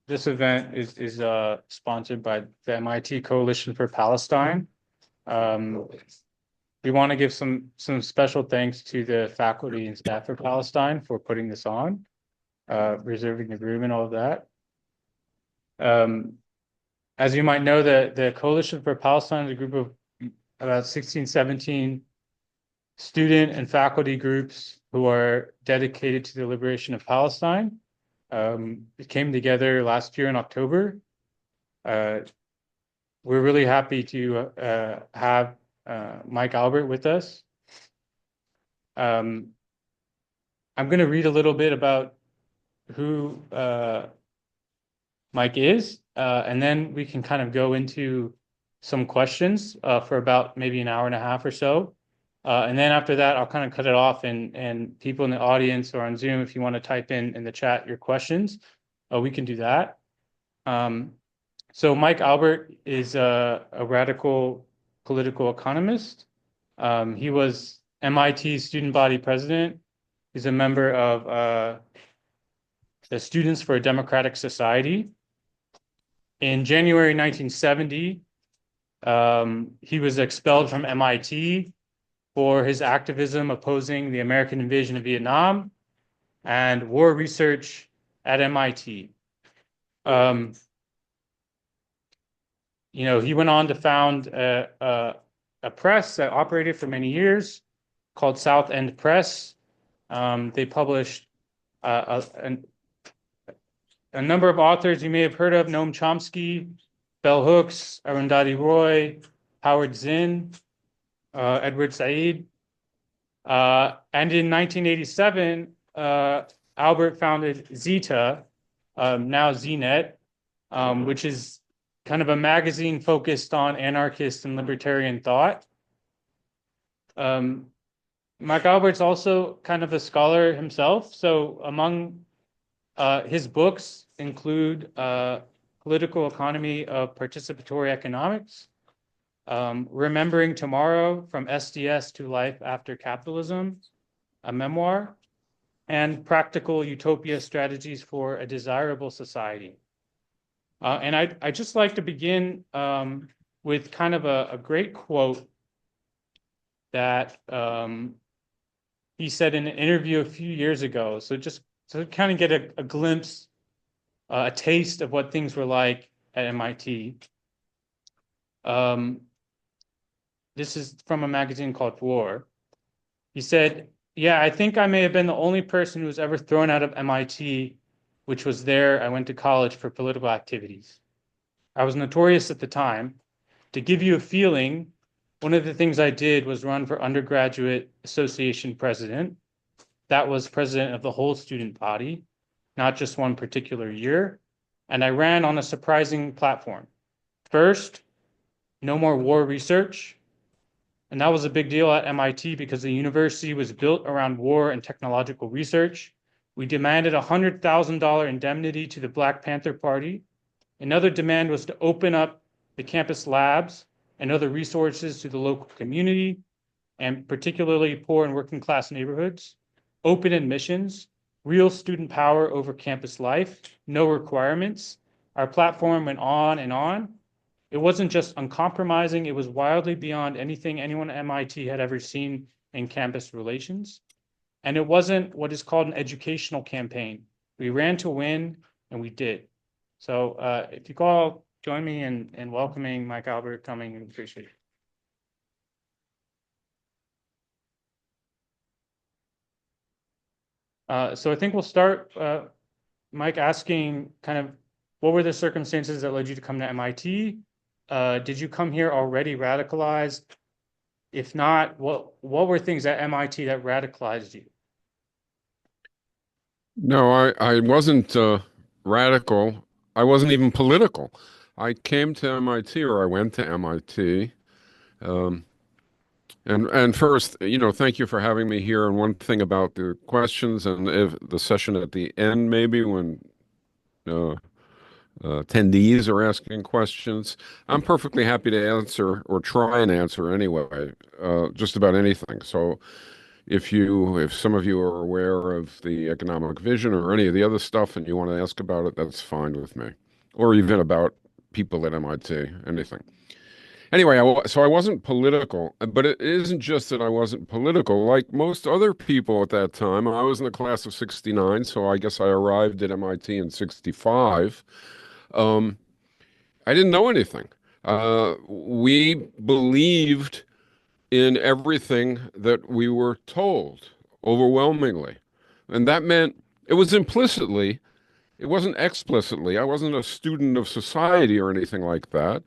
this event is sponsored by the MIT Coalition for Palestine. We want to give some special thanks to the faculty and staff for Palestine for putting this on, reserving the room and all of that. As you might know, the Coalition for Palestine is a group of about 16, 17 student and faculty groups who are dedicated to the liberation of Palestine. It came together last year in October. We're really happy to have Mike Albert with us. I'm going to read a little bit about who Mike is, and then we can kind of go into some questions for about maybe an hour and a half or so. And then after that, I'll kind of cut it off, and people in the audience or on Zoom, if you want to type in the chat your questions, we can do that. So Mike Albert is a radical political economist. He was MIT student body president. He's a member of the Students for a Democratic Society. In January 1970, he was expelled from MIT for his activism opposing the American invasion of Vietnam and war research at MIT. He went on to found a press that operated for many years called South End Press. They published a number of authors you may have heard of: Noam Chomsky, Bell Hooks, Arundhati Roy, Howard Zinn, Edward Said. And in 1987, Albert founded Zeta, now ZNet, which is kind of a magazine focused on anarchist and libertarian thought. Mike Albert's also kind of a scholar himself. So among his books include Political Economy of Participatory Economics, Remembering Tomorrow, From SDS to Life After Capitalism, a memoir, and Practical Utopia, Strategies for a Desirable Society. And I'd just like to begin with kind of a great quote that he said in an interview a few years ago. So just to kind of get a glimpse, a taste of what things were like at MIT. This is from a magazine called War. He said, "Yeah, I think I may have been the only person who was ever thrown out of MIT, which was there. I went to college for political activities. I was notorious at the time. To give you a feeling, one of the things I did was run for undergraduate association president. That was president of the whole student body, not just one particular year. And I ran on a surprising platform. First, no more war research. And that was a big deal at MIT because the university was built around war and technological research. We demanded a $100,000 indemnity to the Black Panther Party. Another demand was to open up the campus labs and other resources to the local community, and particularly poor and working class neighborhoods. Open admissions, real student power over campus life, no requirements. Our platform went on and on. It wasn't just uncompromising, it was wildly beyond anything anyone at MIT had ever seen in campus relations. And it wasn't what is called an educational campaign. We ran to win, and we did." So if you could all join me in welcoming Mike Albert coming, we appreciate it. So I think we'll start, Mike, asking kind of what were the circumstances that led you to come to MIT? Did you come here already radicalized? If not, what were things at MIT that radicalized you? No, I wasn't radical. I wasn't even political. I came to MIT, or I went to MIT. And first, thank you for having me here. And one thing about the questions and if the session at the end, maybe when attendees are asking questions, I'm perfectly happy to answer or try and answer anyway, just about anything. So, If some of you are aware of the economic vision or any of the other stuff and you want to ask about it, that's fine with me. Or even about people at MIT, anything. Anyway, so I wasn't political, but it isn't just that I wasn't political. Like most other people at that time, I was in the class of 69, so I guess I arrived at MIT in 65. Um, I didn't know anything. We believed in everything that we were told overwhelmingly. And that meant it was implicitly, it wasn't explicitly. I wasn't a student of society or anything like that.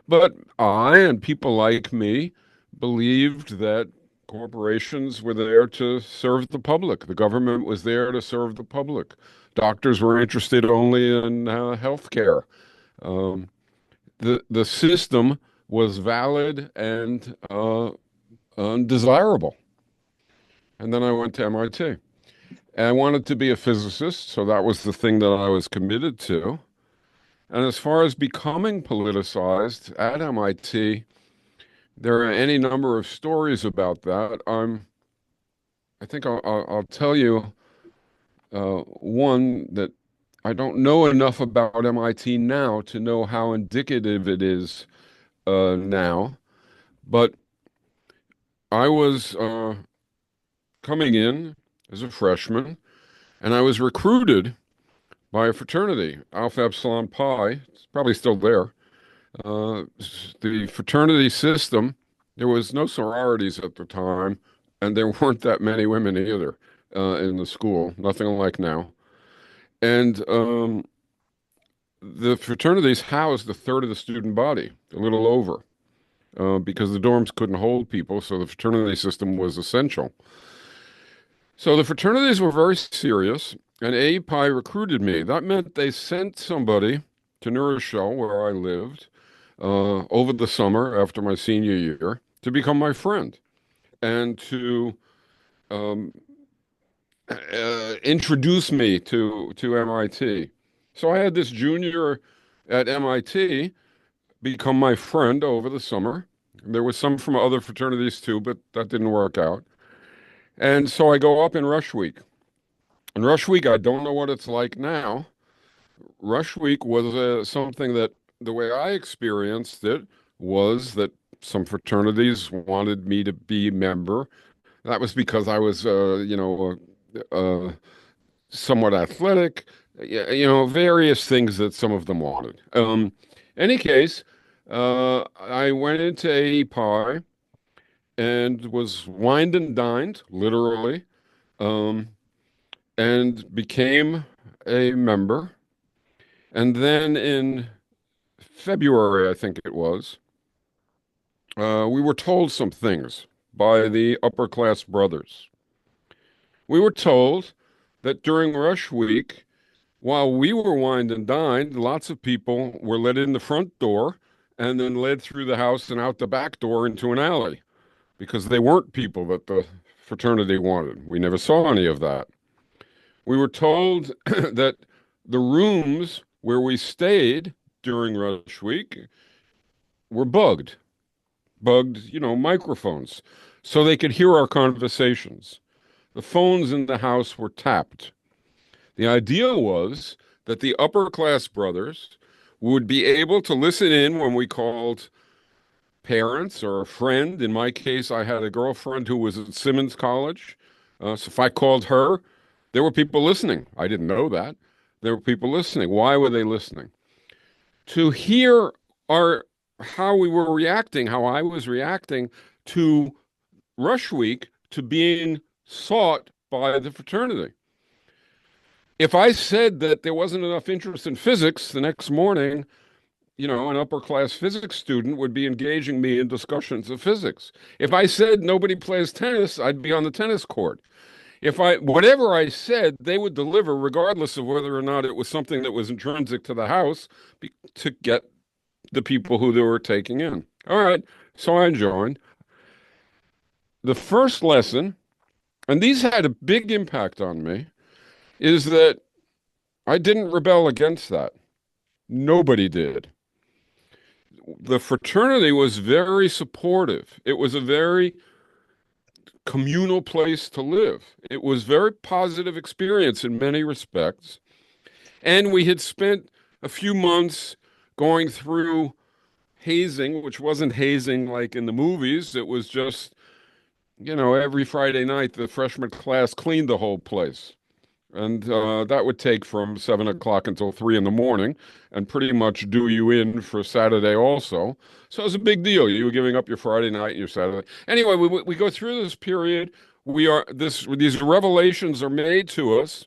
But I and people like me believed that corporations were there to serve the public. The government was there to serve the public. Doctors were interested only in health care. Um, the system was valid and undesirable. And then I went to MIT. And I wanted to be a physicist, so that was the thing that I was committed to. And as far as becoming politicized at MIT, there are any number of stories about that. I think I'll tell you one that I don't know enough about MIT now to know how indicative it is now. But I was coming in as a freshman, and I was recruited by a fraternity, Alpha Epsilon Pi. It's probably still there. The fraternity system, there was no sororities at the time, and there weren't that many women either in the school, nothing like now. And the fraternities housed a third of the student body, a little over, because the dorms couldn't hold people, so the fraternity system was essential. So the fraternities were very serious, and API recruited me. That meant they sent somebody to New Rochelle, where I lived, over the summer after my senior year to become my friend and to um, introduce me to MIT. So I had this junior at MIT become my friend over the summer. There was some from other fraternities too, but that didn't work out. And so I go up in Rush Week. And Rush Week, I don't know what it's like now. Rush Week was something that the way I experienced it was that some fraternities wanted me to be a member. That was because I was, somewhat athletic, various things that some of them wanted. Any case, I went into AEPI and was wined and dined, literally, um, and became a member. And then in February, I think it was, we were told some things by the upper class brothers. We were told that during rush week, while we were wined and dined, lots of people were let in the front door and then led through the house and out the back door into an alley because they weren't people that the fraternity wanted. We never saw any of that. We were told that the rooms where we stayed during rush week were bugged, microphones, so they could hear our conversations. The phones in the house were tapped. The idea was that the upper class brothers would be able to listen in when we called parents or a friend. In my case, I had a girlfriend who was at Simmons College. So if I called her, there were people listening. I didn't know that. There were people listening. Why were they listening? To hear how we were reacting, how I was reacting to Rush Week, to being sought by the fraternity. If I said that there wasn't enough interest in physics the next morning, an upper class physics student would be engaging me in discussions of physics. If I said nobody plays tennis, I'd be on the tennis court. Whatever I said, they would deliver regardless of whether or not it was something that was intrinsic to the house to get the people who they were taking in. All right, so I joined. The first lesson, and these had a big impact on me, is that I didn't rebel against that. Nobody did. The fraternity was very supportive. It was a very communal place to live. It was very positive experience in many respects. And we had spent a few months going through hazing, which wasn't hazing like in the movies. It was just, every Friday night, the freshman class cleaned the whole place. And that would take from 7 o'clock until 3 in the morning and pretty much do you in for Saturday also. So it was a big deal. You were giving up your Friday night and your Saturday. Anyway, we go through this period. These revelations are made to us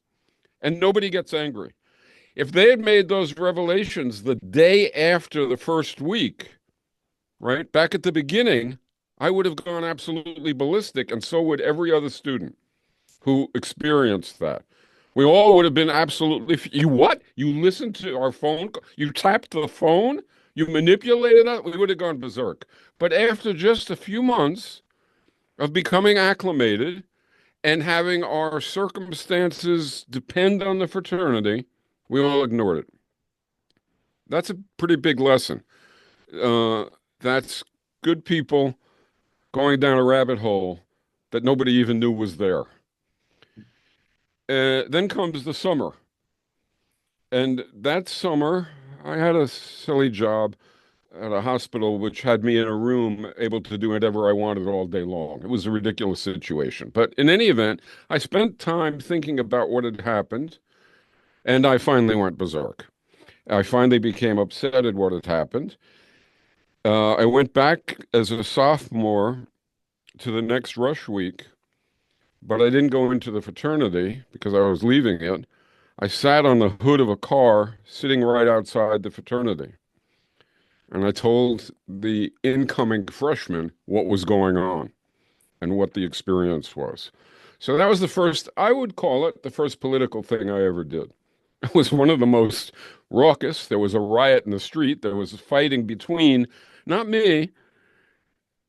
and nobody gets angry. If they had made those revelations the day after the first week, right, back at the beginning, I would have gone absolutely ballistic, and so would every other student who experienced that. We all would have been absolutely, you what? You listened to our phone? You tapped the phone? You manipulated it? We would have gone berserk. But after just a few months of becoming acclimated and having our circumstances depend on the fraternity, we all ignored it. That's a pretty big lesson. That's good people going down a rabbit hole that nobody even knew was there. Then comes the summer. And that summer, I had a silly job at a hospital which had me in a room able to do whatever I wanted all day long. It was a ridiculous situation. But in any event, I spent time thinking about what had happened, and I finally went berserk. I finally became upset at what had happened. I went back as a sophomore to the next rush week, but I didn't go into the fraternity because I was leaving it. I sat on the hood of a car sitting right outside the fraternity. And I told the incoming freshmen what was going on and what the experience was. So that was I would call it the first political thing I ever did. It was one of the most raucous. There was a riot in the street. There was fighting between, not me,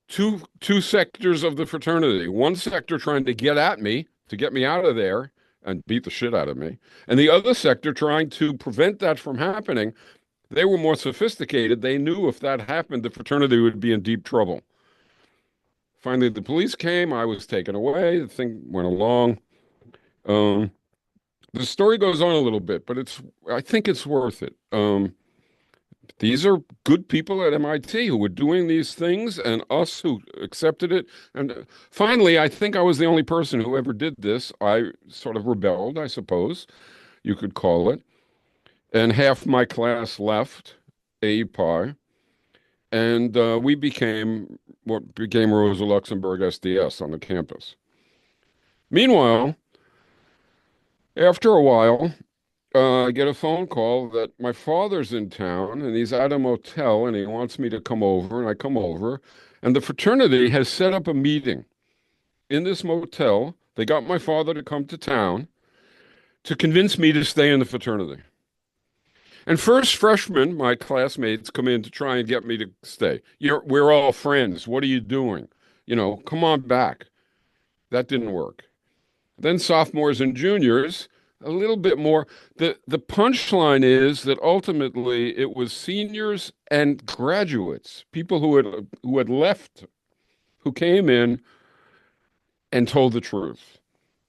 two sectors of the fraternity. One sector trying to get at me, to get me out of there and beat the shit out of me. And the other sector trying to prevent that from happening. They were more sophisticated. They knew if that happened, the fraternity would be in deep trouble. Finally, the police came. I was taken away. The thing went along. The story goes on a little bit, but I think it's worth it. These are good people at MIT who were doing these things and us who accepted it. And finally, I think I was the only person who ever did this. I sort of rebelled, I suppose you could call it. And half my class left API, and we became what became Rosa Luxemburg SDS on the campus. Meanwhile, after a while, I get a phone call that my father's in town and he's at a motel and he wants me to come over, and I come over, and the fraternity has set up a meeting in this motel. They got my father to come to town to convince me to stay in the fraternity. And first freshmen, my classmates, come in to try and get me to stay. We're all friends. What are you doing? Come on back. That didn't work. Then sophomores and juniors, a little bit more. The punchline is that ultimately it was seniors and graduates, people who had left, who came in and told the truth.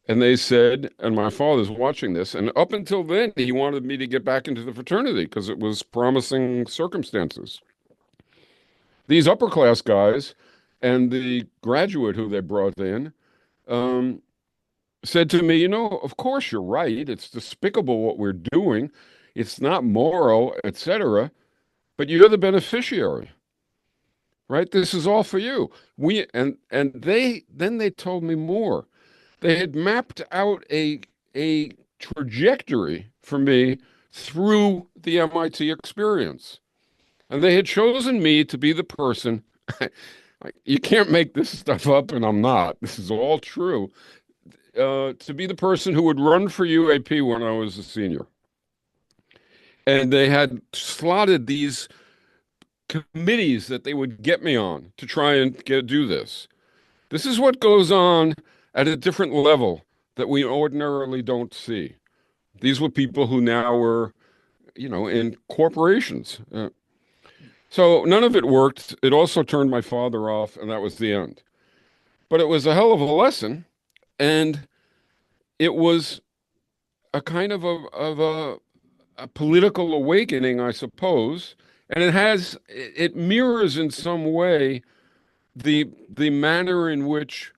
And they said, and my father's watching this, and up until then, he wanted me to get back into the fraternity because it was promising circumstances. These upper class guys and the graduate who they brought in said to me, of course you're right. It's despicable what we're doing. It's not moral, etc. But you're the beneficiary, right? This is all for you. And they told me more. They had mapped out a trajectory for me through the MIT experience. And they had chosen me to be the person. You can't make this stuff up, and I'm not. This is all true. To be the person who would run for UAP when I was a senior. And they had slotted these committees that they would get me on to try and do this. This is what goes on at a different level that we ordinarily don't see. These were people who now were, in corporations. So none of it worked. It also turned my father off, and that was the end. but it was a hell of a lesson, and it was a kind of a political awakening, I suppose. And it mirrors in some way the manner in which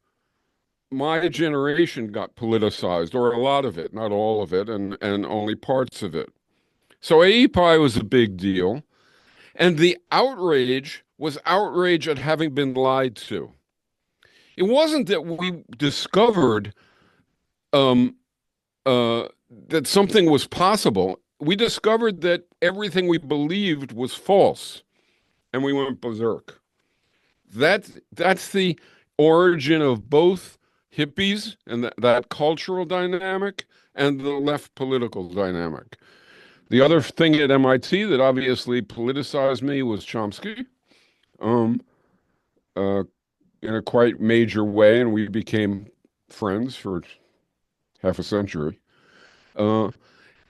my generation got politicized, or a lot of it, not all of it, and only parts of it. So AEPI was a big deal, and the outrage was outrage at having been lied to. It wasn't that we discovered um, that something was possible. We discovered that everything we believed was false, and we went berserk. That's the origin of both hippies and that cultural dynamic and the left political dynamic. The other thing at MIT that obviously politicized me was Chomsky, um, uh, in a quite major way, and we became friends for half a century. Uh,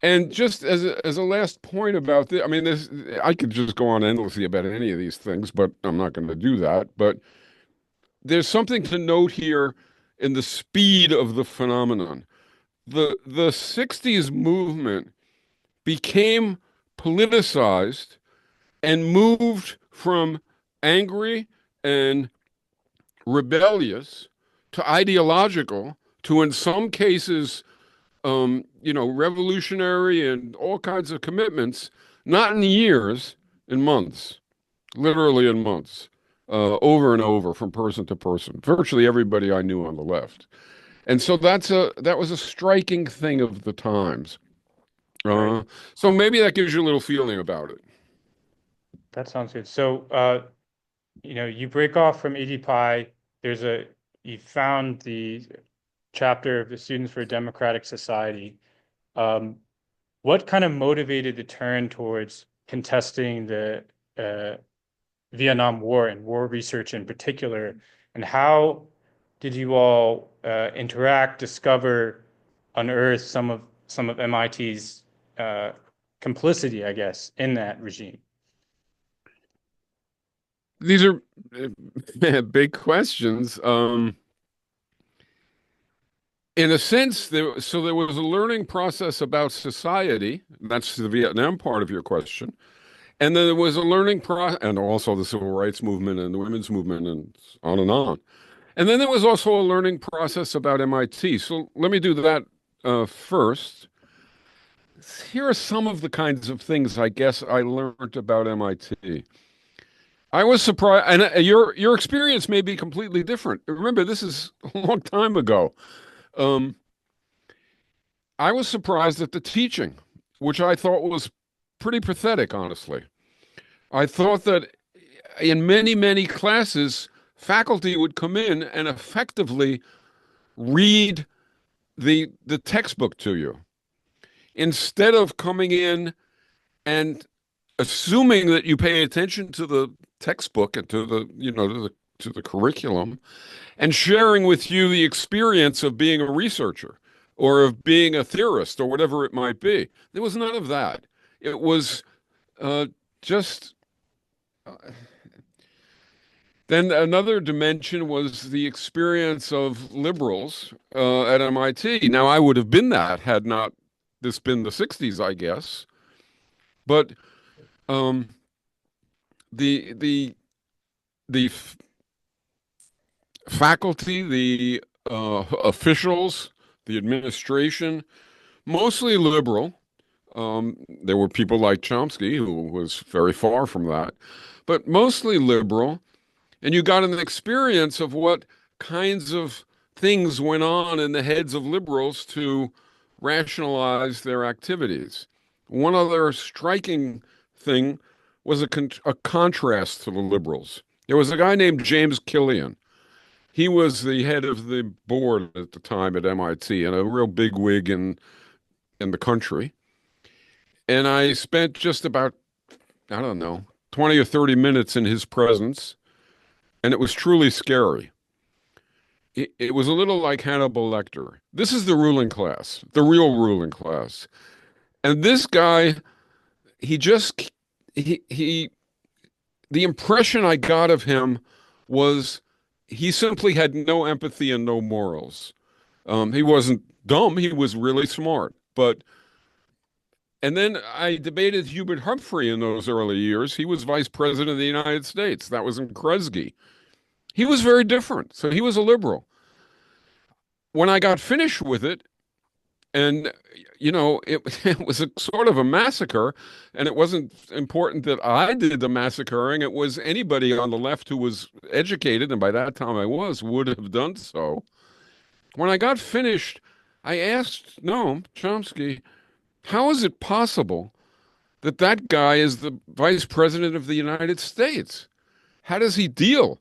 and just as a last point about this, I mean, this I could just go on endlessly about any of these things, but I'm not going to do that. But there's something to note here in the speed of the phenomenon. The 60s movement became politicized and moved from angry and rebellious to ideological to, in some cases, revolutionary and all kinds of commitments, not in years, in months, literally in months, over and over from person to person, virtually everybody I knew on the left. And so that was a striking thing of the times. Right. Uh, so maybe that gives you a little feeling about it. That sounds good. So, you break off from EDPI. You found the chapter of the Students for a Democratic Society. Um, what kind of motivated the turn towards contesting the uh, Vietnam War and war research in particular? And how did you all interact, discover, unearth some of MIT's uh, complicity, I guess, in that regime? These are big questions. In a sense, there was a learning process about society. That's the Vietnam part of your question. And then there was a learning process, and also the civil rights movement and the women's movement, and on and on. And then there was also a learning process about MIT. So let me do that first. Here are some of the kinds of things I guess I learned about MIT. I was surprised, and your experience may be completely different. Remember, this is a long time ago. Um, I was surprised at the teaching, which I thought was pretty pathetic, honestly. I thought that in many, many classes, faculty would come in and effectively read the textbook to you instead of coming in and assuming that you pay attention to the textbook and to the curriculum and sharing with you the experience of being a researcher or of being a theorist or whatever it might be. There was none of that. It was uh, just then another dimension was the experience of liberals at MIT. Now, I would have been that had not this been the 60s, I guess. But um, the the the faculty, the officials, the administration, mostly liberal. There were people like Chomsky, who was very far from that, but mostly liberal. And you got an experience of what kinds of things went on in the heads of liberals to rationalize their activities. One other striking thing was a contrast to the liberals. There was a guy named James Killian. He was the head of the board at the time at MIT and a real bigwig in the country. And I spent just about, I don't know, 20 or 30 minutes in his presence, and it was truly scary. It was a little like Hannibal Lecter. This is the ruling class, the real ruling class. And this guy, he just, he the impression I got of him was he simply had no empathy and no morals. He wasn't dumb, he was really smart. But and then I debated Hubert Humphrey in those early years. He was vice president of the United States. That was in Kresge. He was very different. So he was a liberal. When I got finished with it, and it was a sort of a massacre, and it wasn't important that I did the massacring. It was anybody on the left who was educated, and by that time I was, would have done so. When I got finished, I asked Noam Chomsky, how is it possible that that guy is the vice president of the United States? How does he deal?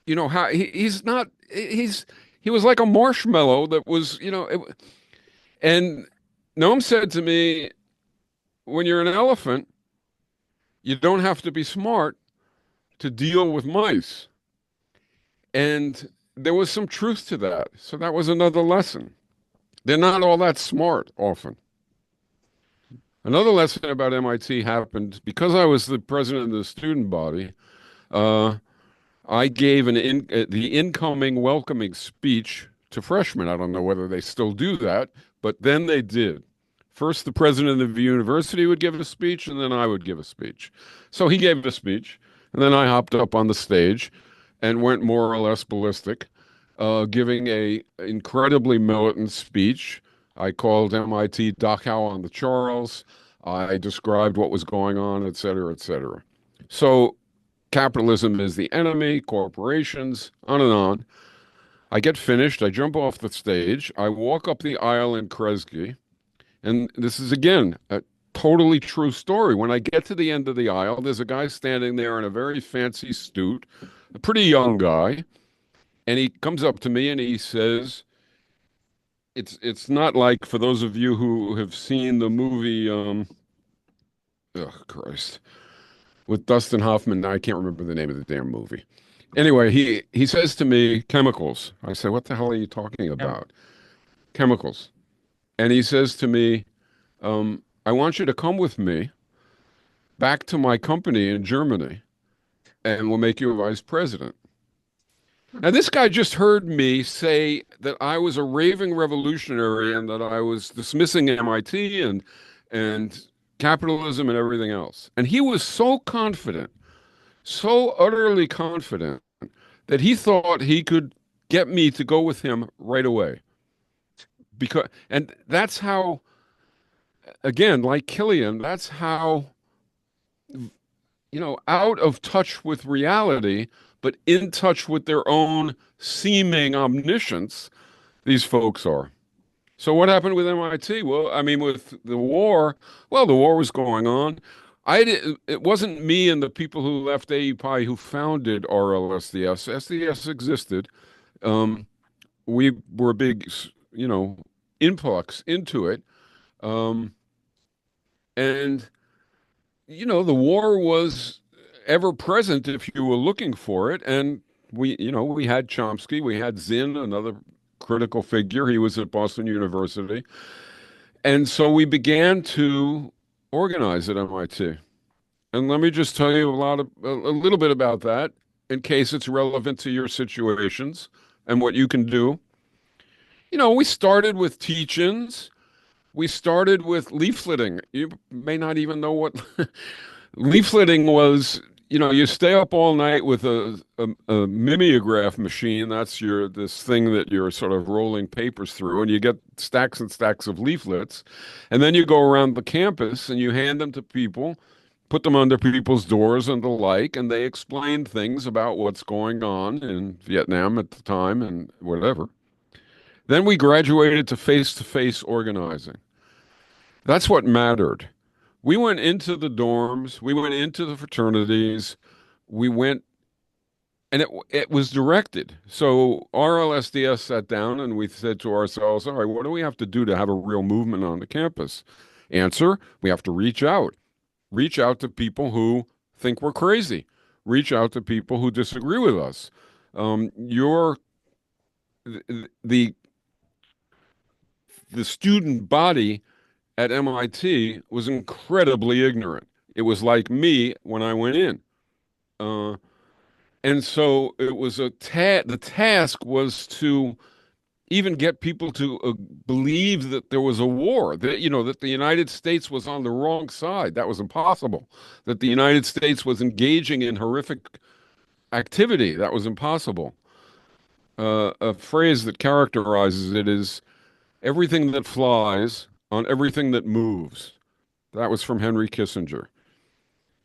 How he's not, he was like a marshmallow that was, and Noam said to me, when you're an elephant, you don't have to be smart to deal with mice. And there was some truth to that. So that was another lesson. They're not all that smart often. Another lesson about MIT happened because I was the president of the student body. Uh, I gave the incoming welcoming speech to freshmen. I don't know whether they still do that, but then they did. First, the president of the university would give a speech, and then I would give a speech. So he gave a speech, and then I hopped up on the stage and went more or less ballistic, giving a incredibly militant speech. I called MIT Dachau on the Charles. I described what was going on, et cetera, et cetera. So capitalism is the enemy, corporations, on and on. I get finished. I jump off the stage. I walk up the aisle in Kresge. And this is, again, a totally true story. When I get to the end of the aisle, there's a guy standing there in a very fancy suit, a pretty young guy. And he comes up to me and he says, it's not like, for those of you who have seen the movie, oh, Christ, with Dustin Hoffman. I can't remember the name of the damn movie. Anyway, he says to me, chemicals. I say, what the hell are you talking Yeah. about? Chemicals. And he says to me, I want you to come with me back to my company in Germany, and we'll make you a vice president. Now, this guy just heard me say that I was a raving revolutionary and that I was dismissing MIT and capitalism and everything else. And he was so confident, so utterly confident, that he thought he could get me to go with him right away. And that's how, again, like Killian, that's how, out of touch with reality, but in touch with their own seeming omniscience, these folks are. So what happened with MIT? Well, I mean, with the war, well, the war was going on. It wasn't me and the people who left AEPI who founded RLSDS. SDS existed. Um, we were a big, influx into it. Um, and the war was ever present if you were looking for it. And we had Chomsky, we had Zinn, another critical figure. He was at Boston University. And so we began to organize at MIT. And let me just tell you a little bit about that in case it's relevant to your situations and what you can do. We started with teach-ins. We started with leafleting. You may not even know what leafleting was. You stay up all night with a mimeograph machine. That's this thing that you're sort of rolling papers through, and you get stacks and stacks of leaflets. And then you go around the campus and you hand them to people, put them under people's doors and the like, and they explain things about what's going on in Vietnam at the time and whatever. Then we graduated to face-to-face organizing. That's what mattered. We went into the dorms, we went into the fraternities, we went, and it was directed. So RLSDS sat down and we said to ourselves, all right, what do we have to do to have a real movement on the campus? Answer, we have to reach out. Reach out to people who think we're crazy. Reach out to people who disagree with us. You're the student body at MIT was incredibly ignorant. It was like me when I went in. Uh, And so it was the task was to even get people to believe that there was a war, that, that the United States was on the wrong side. That was impossible. That the United States was engaging in horrific activity. That was impossible. A phrase that characterizes it is everything that flies on everything that moves. That was from Henry Kissinger.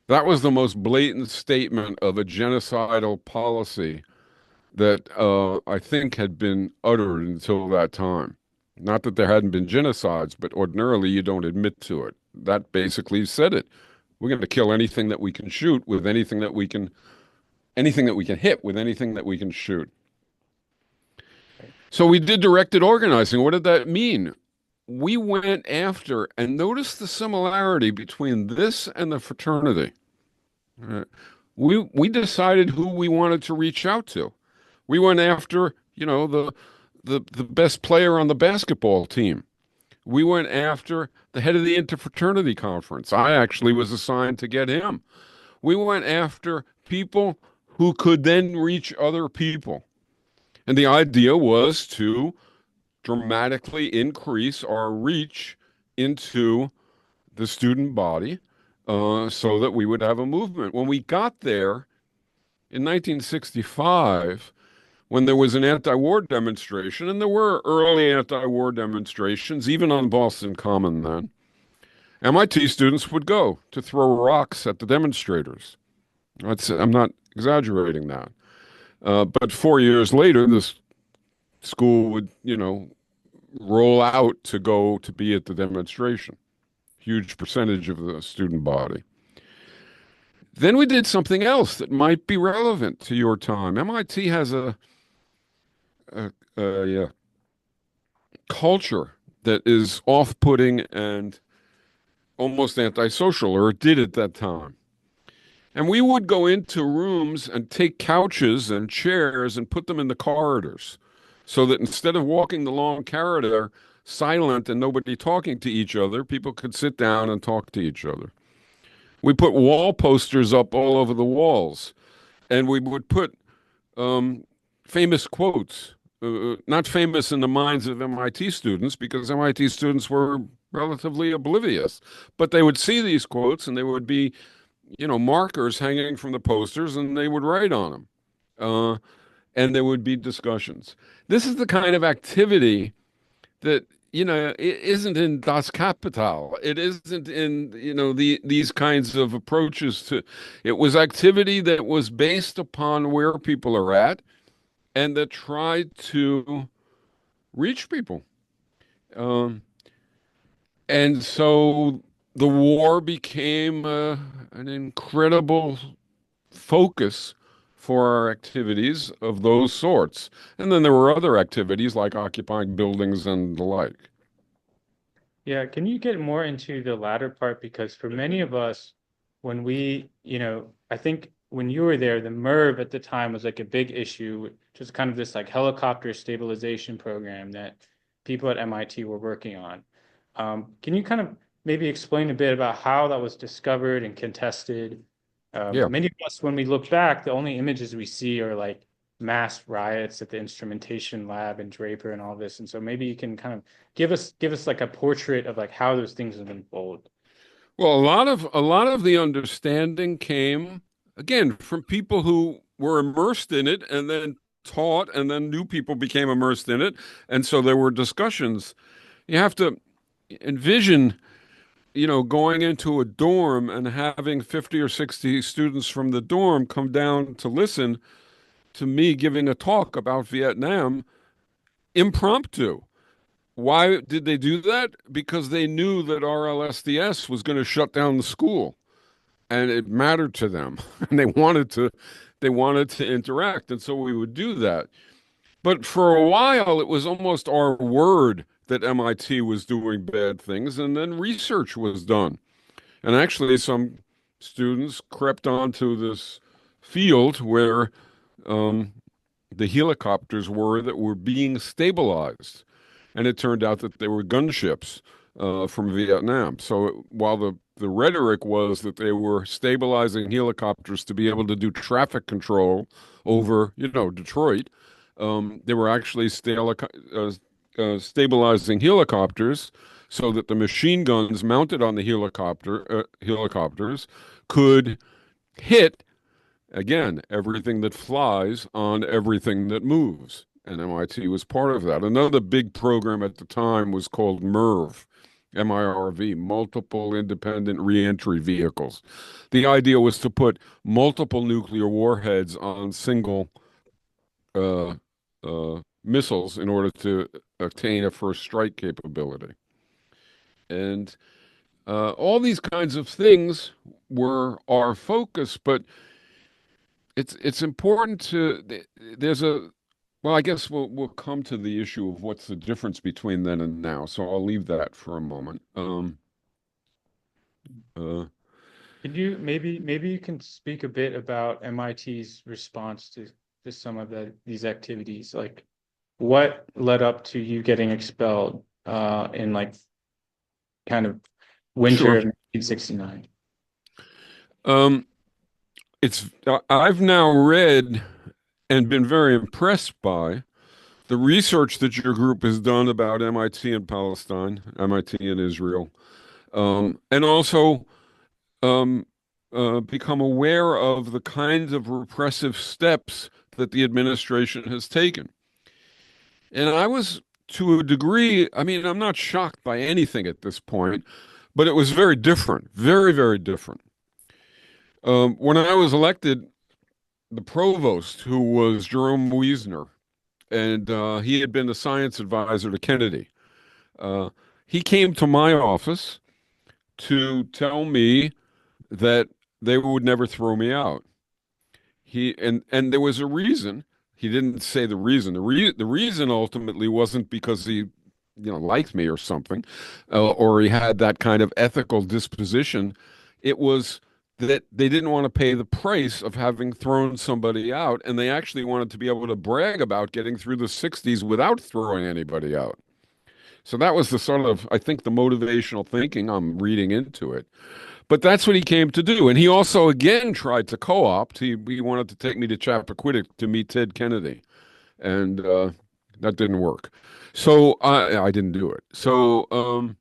That was the most blatant statement of a genocidal policy that I think had been uttered until that time. Not that there hadn't been genocides, but ordinarily you don't admit to it. That basically said it. We're going to kill anything that we can shoot with anything that we can hit with anything that we can shoot. So we did directed organizing. What did that mean? We went after, and notice the similarity between this and the fraternity. Uh, we decided who we wanted to reach out to. We went after, the best player on the basketball team. We went after the head of the interfraternity conference. I actually was assigned to get him. We went after people who could then reach other people. And the idea was to dramatically increase our reach into the student body so that we would have a movement. When we got there in 1965, when there was an anti-war demonstration, and there were early anti-war demonstrations, even on Boston Common then, MIT students would go to throw rocks at the demonstrators. I'm not exaggerating that. But 4 years later, this school would, roll out to go to be at the demonstration. Huge percentage of the student body. Then we did something else that might be relevant to your time. MIT has a culture that is off-putting and almost antisocial, or it did at that time. And we would go into rooms and take couches and chairs and put them in the corridors so that instead of walking the long corridor silent and nobody talking to each other, people could sit down and talk to each other. We put wall posters up all over the walls, and we would put famous quotes, not famous in the minds of MIT students because MIT students were relatively oblivious, but they would see these quotes and they would be markers hanging from the posters, and they would write on them. And there would be discussions. This is the kind of activity that, it isn't in Das Kapital. It isn't in, these kinds of approaches to, it was activity that was based upon where people are at and that tried to reach people. And so the war became an incredible focus for our activities of those sorts. And then there were other activities like occupying buildings and the like. Yeah, can you get more into the latter part? Because for many of us, when we, I think when you were there, the MERV at the time was like a big issue, just kind of this like helicopter stabilization program that people at MIT were working on. Can you kind of maybe explain a bit about how that was discovered and contested? Yeah. Many of us, when we look back, the only images we see are like mass riots at the instrumentation lab in Draper and all this. And so maybe you can kind of give us like a portrait of like how those things have unfolded. Well, a lot of the understanding came again from people who were immersed in it and then taught, and then new people became immersed in it. And so there were discussions. You have to envision, going into a dorm and having 50 or 60 students from the dorm come down to listen to me giving a talk about Vietnam impromptu. Why did they do that? Because they knew that RLSDS was going to shut down the school, and it mattered to them, and they wanted to interact, and so we would do that. But for a while, it was almost our word that MIT was doing bad things, and then research was done. And actually, some students crept onto this field where the helicopters were that were being stabilized. And it turned out that they were gunships from Vietnam. So while the rhetoric was that they were stabilizing helicopters to be able to do traffic control over, Detroit, they were actually stabilizing helicopters so that the machine guns mounted on the helicopters could hit, again, everything that flies on everything that moves. And MIT was part of that. Another big program at the time was called MIRV, MIRV, Multiple Independent Reentry Vehicles. The idea was to put multiple nuclear warheads on single uh, missiles in order to attain a first strike capability. And all these kinds of things were our focus, but it's important to there's a well, I guess we'll come to the issue of what's the difference between then and now. So I'll leave that for a moment. Uh, Could you maybe you can speak a bit about MIT's response to some of these activities? Like what led up to you getting expelled in like kind of winter sure. of 1969? Um, I've now read and been very impressed by the research that your group has done about MIT and Palestine, MIT and Israel, and also um, become aware of the kinds of repressive steps that the administration has taken. And I was, to a degree, I mean, I'm not shocked by anything at this point, but it was very different, very, very different. When I was elected, the provost, who was Jerome Wiesner, and he had been the science advisor to Kennedy, uh, he came to my office to tell me that they would never throw me out. And there was a reason. He didn't say the reason. The reason ultimately wasn't because he, liked me or something, or he had that kind of ethical disposition. It was that they didn't want to pay the price of having thrown somebody out, and they actually wanted to be able to brag about getting through the 60s without throwing anybody out. So that was the sort of, I think, the motivational thinking I'm reading into it. But that's what he came to do. And he also, again, tried to co-opt. He wanted to take me to Chappaquiddick to meet Ted Kennedy. And that didn't work. So I didn't do it. So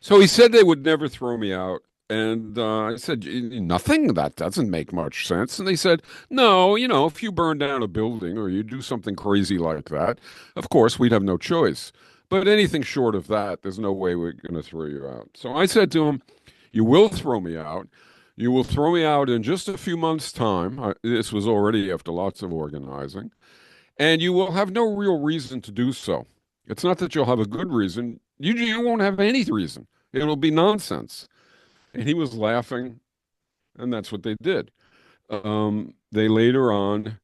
he said they would never throw me out. And I said, nothing? That doesn't make much sense. And they said, no, if you burn down a building or you do something crazy like that, of course, we'd have no choice. But anything short of that, there's no way we're going to throw you out. So I said to him, you will throw me out. You will throw me out in just a few months' time. This was already after lots of organizing. And you will have no real reason to do so. It's not that you'll have a good reason. You won't have any reason. It'll be nonsense. And he was laughing, and that's what they did. They later on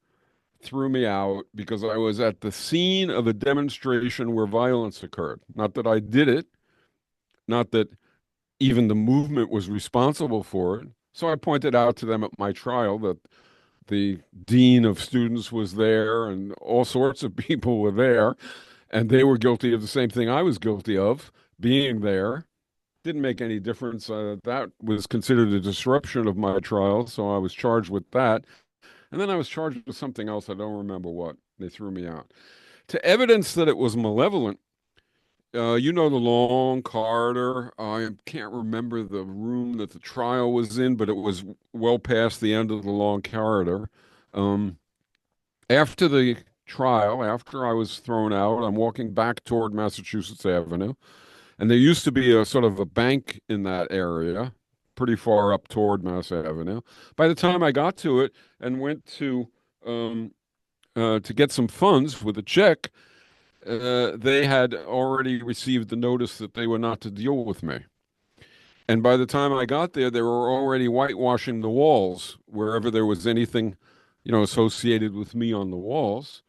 threw me out because I was at the scene of a demonstration where violence occurred. Not that I did it, not that even the movement was responsible for it. So I pointed out to them at my trial that the dean of students was there and all sorts of people were there, and they were guilty of the same thing I was guilty of, being there. Didn't make any difference. That was considered a disruption of my trial, so I was charged with that. And then I was charged with something else. I don't remember what. They threw me out. To evidence that it was malevolent, the long corridor. I can't remember the room that the trial was in, but it was well past the end of the long corridor. Um, After the trial, after I was thrown out, I'm walking back toward Massachusetts Avenue, and there used to be a sort of a bank in that area, pretty far up toward Mass Avenue. By the time I got to it and went um, to get some funds with a check, they had already received the notice that they were not to deal with me. And by the time I got there, they were already whitewashing the walls wherever there was anything, associated with me on the walls.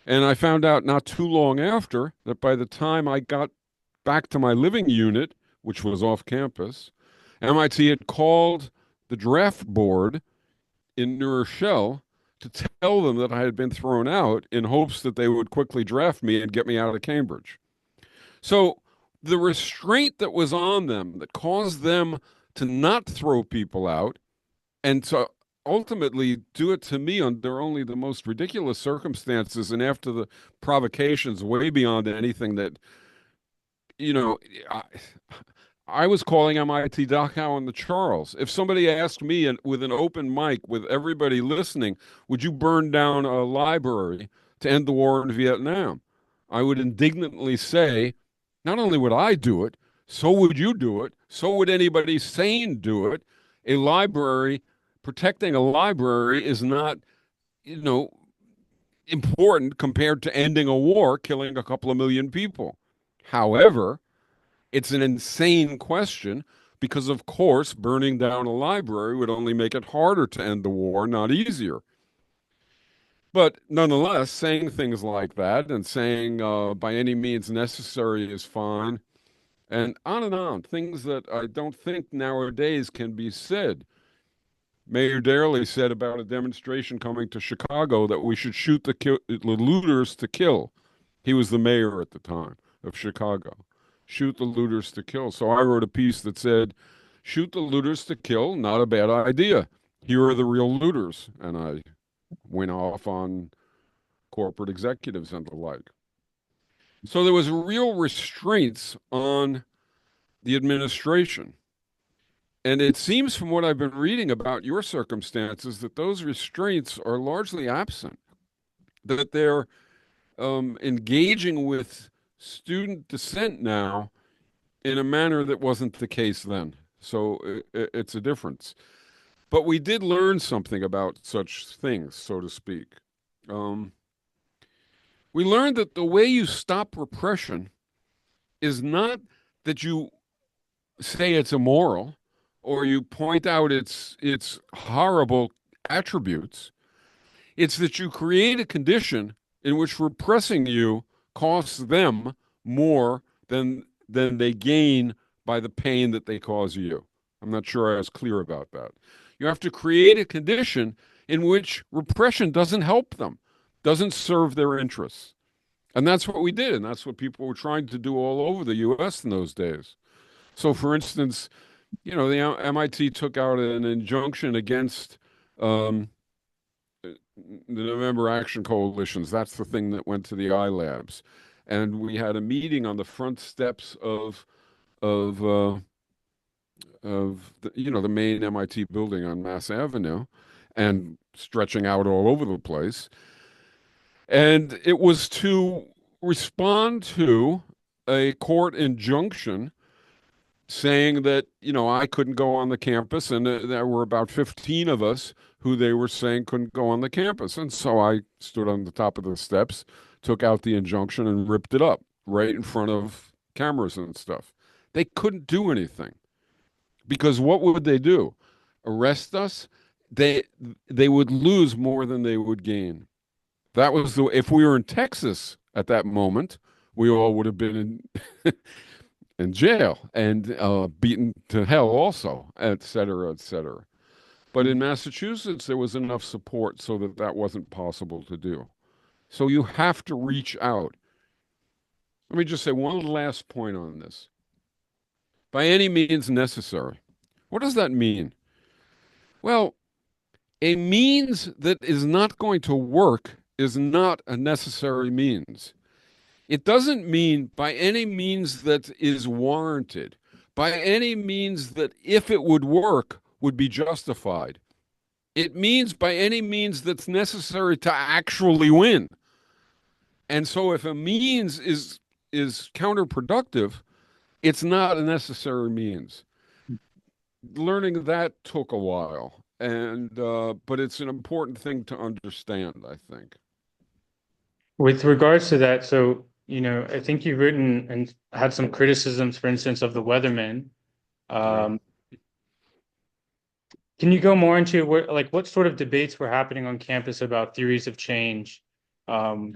And I found out not too long after that by the time I got back to my living unit, which was off campus, MIT had called the draft board in New Rochelle to tell them that I had been thrown out in hopes that they would quickly draft me and get me out of Cambridge. So the restraint that was on them that caused them to not throw people out and to ultimately do it to me under only the most ridiculous circumstances and after the provocations way beyond anything that, you know, I, I was calling MIT Dachau and the Charles. If somebody asked me with an open mic, with everybody listening, would you burn down a library to end the war in Vietnam? I would indignantly say, not only would I do it, so would you do it, so would anybody sane do it. A library, protecting a library is not, you know, important compared to ending a war, killing a couple of million people. However, it's an insane question because, of course, burning down a library would only make it harder to end the war, not easier. But nonetheless, saying things like that and saying by any means necessary is fine, and on, things that I don't think nowadays can be said. Mayor Daley said about a demonstration coming to Chicago that we should shoot the looters to kill. He was the mayor at the time of Chicago. Shoot the looters to kill. So I wrote a piece that said, shoot the looters to kill, not a bad idea. Here are the real looters. And I went off on corporate executives and the like. So there was real restraints on the administration. And it seems from what I've been reading about your circumstances that those restraints are largely absent, that they're engaging with student dissent now in a manner that wasn't the case then. So it's a difference. But we did learn something about such things, so to speak. Um, we learned that the way you stop repression is not that you say it's immoral or you point out its horrible attributes. It's that you create a condition in which repressing you costs them more than they gain by the pain that they cause you. I'm not sure I was clear about that. You have to create a condition in which repression doesn't help them, doesn't serve their interests. And that's what we did. And that's what people were trying to do all over the US in those days. So, for instance, you know, the MIT took out an injunction against um, the November Action Coalitions. That's the thing that went to the iLabs. And we had a meeting on the front steps of the main MIT building on Mass Avenue, and stretching out all over the place. And it was to respond to a court injunction saying that, I couldn't go on the campus, and there were about 15 of us who they were saying couldn't go on the campus. And so I stood on the top of the steps, took out the injunction, and ripped it up right in front of cameras and stuff. They couldn't do anything because what would they do? Arrest us? They would lose more than they would gain. That was if we were in Texas at that moment, we all would have been in jail and beaten to hell also, et cetera, et cetera. But in Massachusetts, there was enough support so that that wasn't possible to do. So you have to reach out. Let me just say one last point on this. By any means necessary. What does that mean? Well, a means that is not going to work is not a necessary means. It doesn't mean by any means that is warranted, by any means that if it would work would be justified. It means by any means that's necessary to actually win. And so if a means is counterproductive, it's not a necessary means. Learning that took a while, and but it's an important thing to understand, I think. With regards to that, so, I think you've written and had some criticisms, for instance, of the Weathermen. Yeah. Um, can you go more into what sort of debates were happening on campus about theories of change? Um,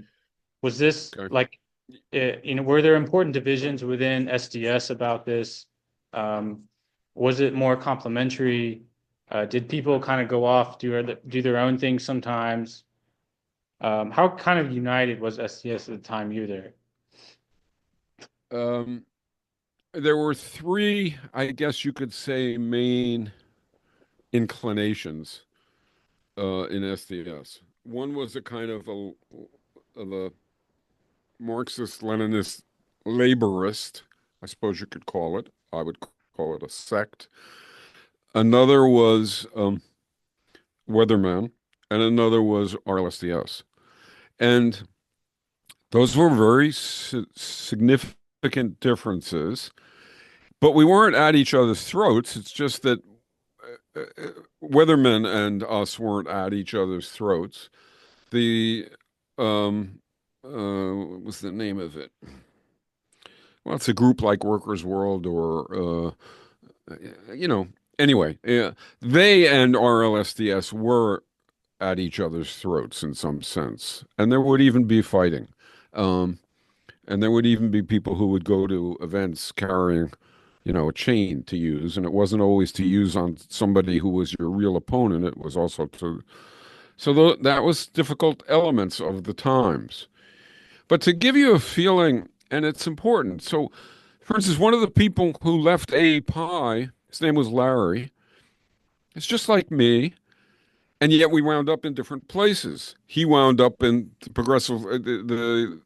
was this Okay. were there important divisions within SDS about this? Um, was it more complementary? Did people kind of go off, do their own thing sometimes? How kind of united was SDS at the time you were there? Um, there were three, I guess you could say, main inclinations in SDS. One was a kind of a Marxist-Leninist laborist, I suppose you could call it. I would call it a sect. Another was Weatherman, and another was RLSDS. And those were very significant differences, but we weren't at each other's throats. It's just that Weatherman and us weren't at each other's throats. The what was the name of it? Well, it's a group like Workers' World or you know. Anyway, yeah, they and RLSDS were at each other's throats in some sense, and there would even be fighting, um, and there would even be people who would go to events carrying, a chain to use, and it wasn't always to use on somebody who was your real opponent. It was also to that was difficult elements of the times. But to give you a feeling, and it's important. So, for instance, one of the people who left API, his name was Larry. It's just like me, and yet we wound up in different places. He wound up in the progressive, the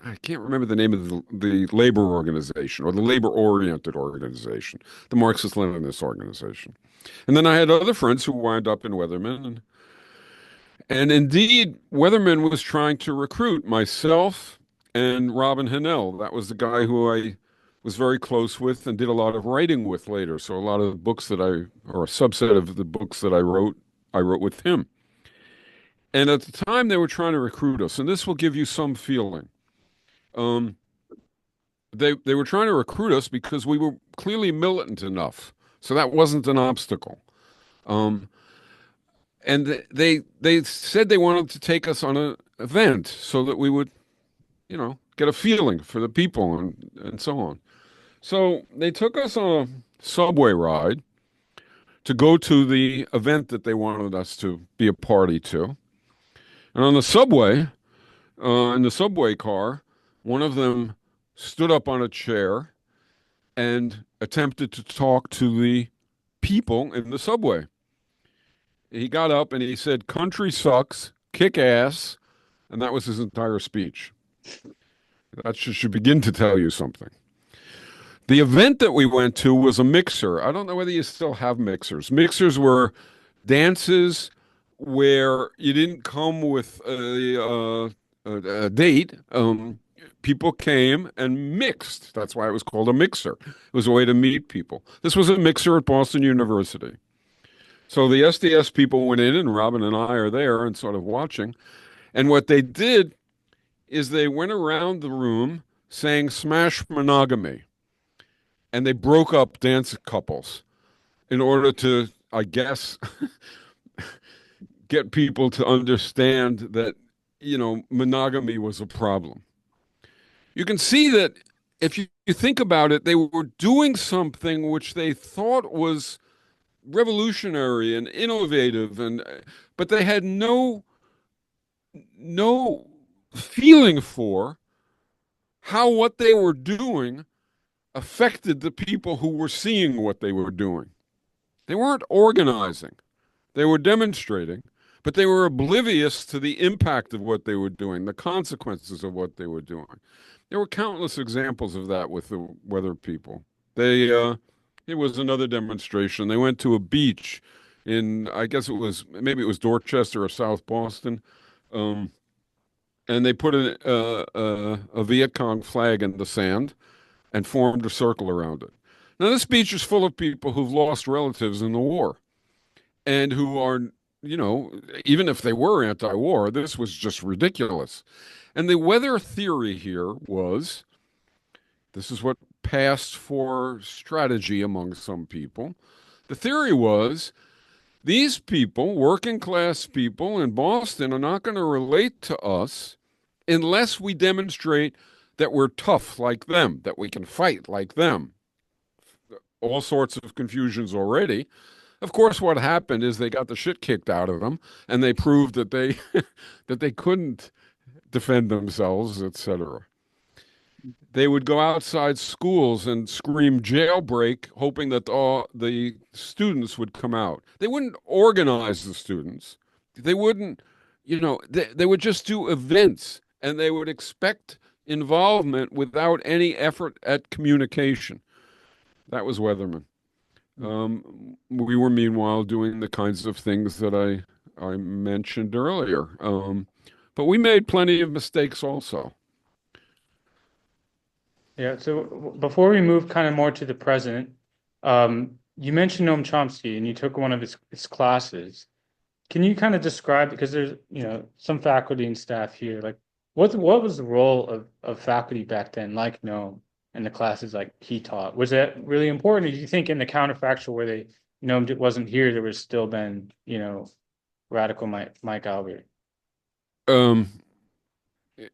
I can't remember the name of the labor organization or the labor-oriented organization, the Marxist-Leninist organization. And then I had other friends who wound up in Weatherman, and indeed, Weatherman was trying to recruit myself and Robin Hanel. That was the guy who I was very close with and did a lot of writing with later. So a lot of the books or a subset of the books that I wrote with him. And at the time, they were trying to recruit us, and this will give you some feeling. Um, they were trying to recruit us because we were clearly militant enough, so that wasn't an obstacle. Um, and they said they wanted to take us on an event so that we would, get a feeling for the people and so on. So they took us on a subway ride to go to the event that they wanted us to be a party to. And on the subway, in the subway car, one of them stood up on a chair and attempted to talk to the people in the subway. He got up and he said, "Country sucks, kick ass," and that was his entire speech. That should begin to tell you something. The event that we went to was a mixer. I don't know whether you still have mixers. Mixers were dances where you didn't come with a date. People came and mixed. That's why it was called a mixer. It was a way to meet people. This was a mixer at Boston University. So the SDS people went in, and Robin and I are there and sort of watching. And what they did is they went around the room saying "smash monogamy," and they broke up dance couples in order to, I guess, get people to understand that, monogamy was a problem. You can see that if you think about it, they were doing something which they thought was revolutionary and innovative, but they had no feeling for how what they were doing affected the people who were seeing what they were doing. They weren't organizing. They were demonstrating, but they were oblivious to the impact of what they were doing, the consequences of what they were doing. There were countless examples of that with the weather people. It was another demonstration. They went to a beach I guess maybe it was Dorchester or South Boston, um, and they put a Viet Cong flag in the sand and formed a circle around it. Now, this beach is full of people who've lost relatives in the war and who are, even if they were anti-war, this was just ridiculous. And the weather theory here was, this is what passed for strategy among some people. The theory was, these people, working class people in Boston, are not going to relate to us unless we demonstrate that we're tough like them, that we can fight like them. All sorts of confusions already. Of course, what happened is they got the shit kicked out of them, and they proved that they couldn't defend themselves, etc. They would go outside schools and scream jailbreak, hoping that all the students would come out. They wouldn't organize the students. They wouldn't, they would just do events and they would expect involvement without any effort at communication. That was Weatherman. We were meanwhile doing the kinds of things that I mentioned earlier. But we made plenty of mistakes also. Yeah, so before we move kind of more to the present, you mentioned Noam Chomsky and you took one of his classes. Can you kind of describe, because there's, some faculty and staff here, like what was the role of faculty back then, like Noam, in the classes like he taught? Was that really important? Or do you think in the counterfactual where Noam wasn't here, there was still been, radical Mike Albert? Um,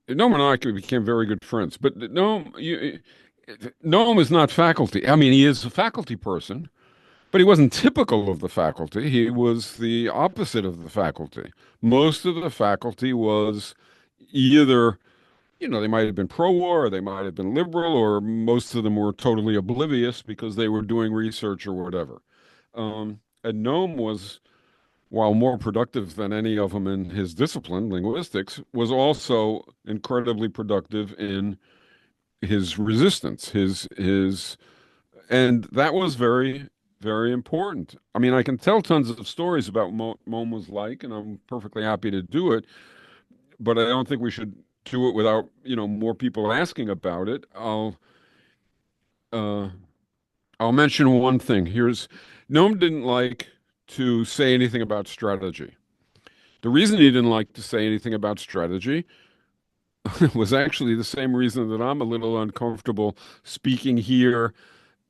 Noam and I became very good friends, but Noam is not faculty. I mean, he is a faculty person, but he wasn't typical of the faculty. He was the opposite of the faculty. Most of the faculty was either, they might have been pro-war, or they might have been liberal, or most of them were totally oblivious because they were doing research or whatever. And Noam was, while more productive than any of them in his discipline, linguistics, was also incredibly productive in his resistance, and that was very, very important. I mean, I can tell tons of stories about what Mom was like, and I'm perfectly happy to do it, but I don't think we should do it without, more people asking about it. Uh, I'll mention one thing. Noam didn't like to say anything about strategy. The reason he didn't like to say anything about strategy was actually the same reason that I'm a little uncomfortable speaking here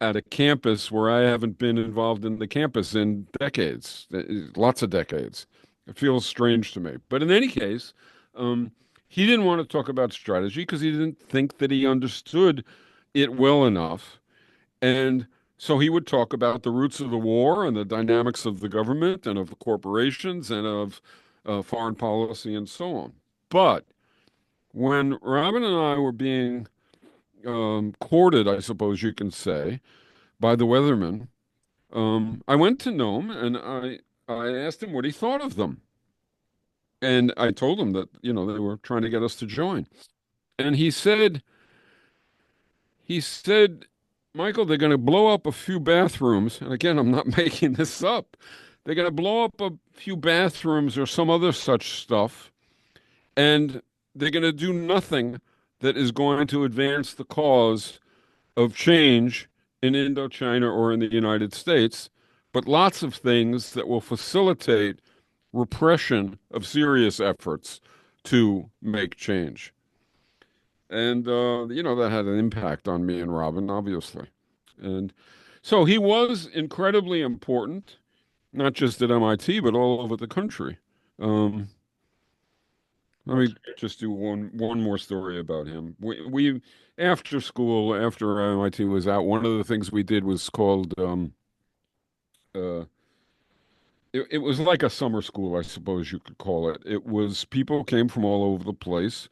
at a campus where I haven't been involved in the campus in decades, lots of decades. It feels strange to me. But in any case, um, he didn't want to talk about strategy because he didn't think that he understood it well enough. And so he would talk about the roots of the war and the dynamics of the government and of the corporations and of foreign policy and so on. But when Robin and I were being courted, I suppose you can say, by the Weatherman, I went to Nome and I asked him what he thought of them. And I told him that, they were trying to get us to join. And he said, Michael, they're going to blow up a few bathrooms. And again, I'm not making this up. They're going to blow up a few bathrooms or some other such stuff. And they're going to do nothing that is going to advance the cause of change in Indochina or in the United States, but lots of things that will facilitate repression of serious efforts to make change. And, that had an impact on me and Robin, obviously. And so he was incredibly important, not just at MIT, but all over the country. Um, Let me just do one more story about him. We after school, after MIT was out, one of the things we did was called uh it was like a summer school, I suppose you could call it. It was people came from all over the place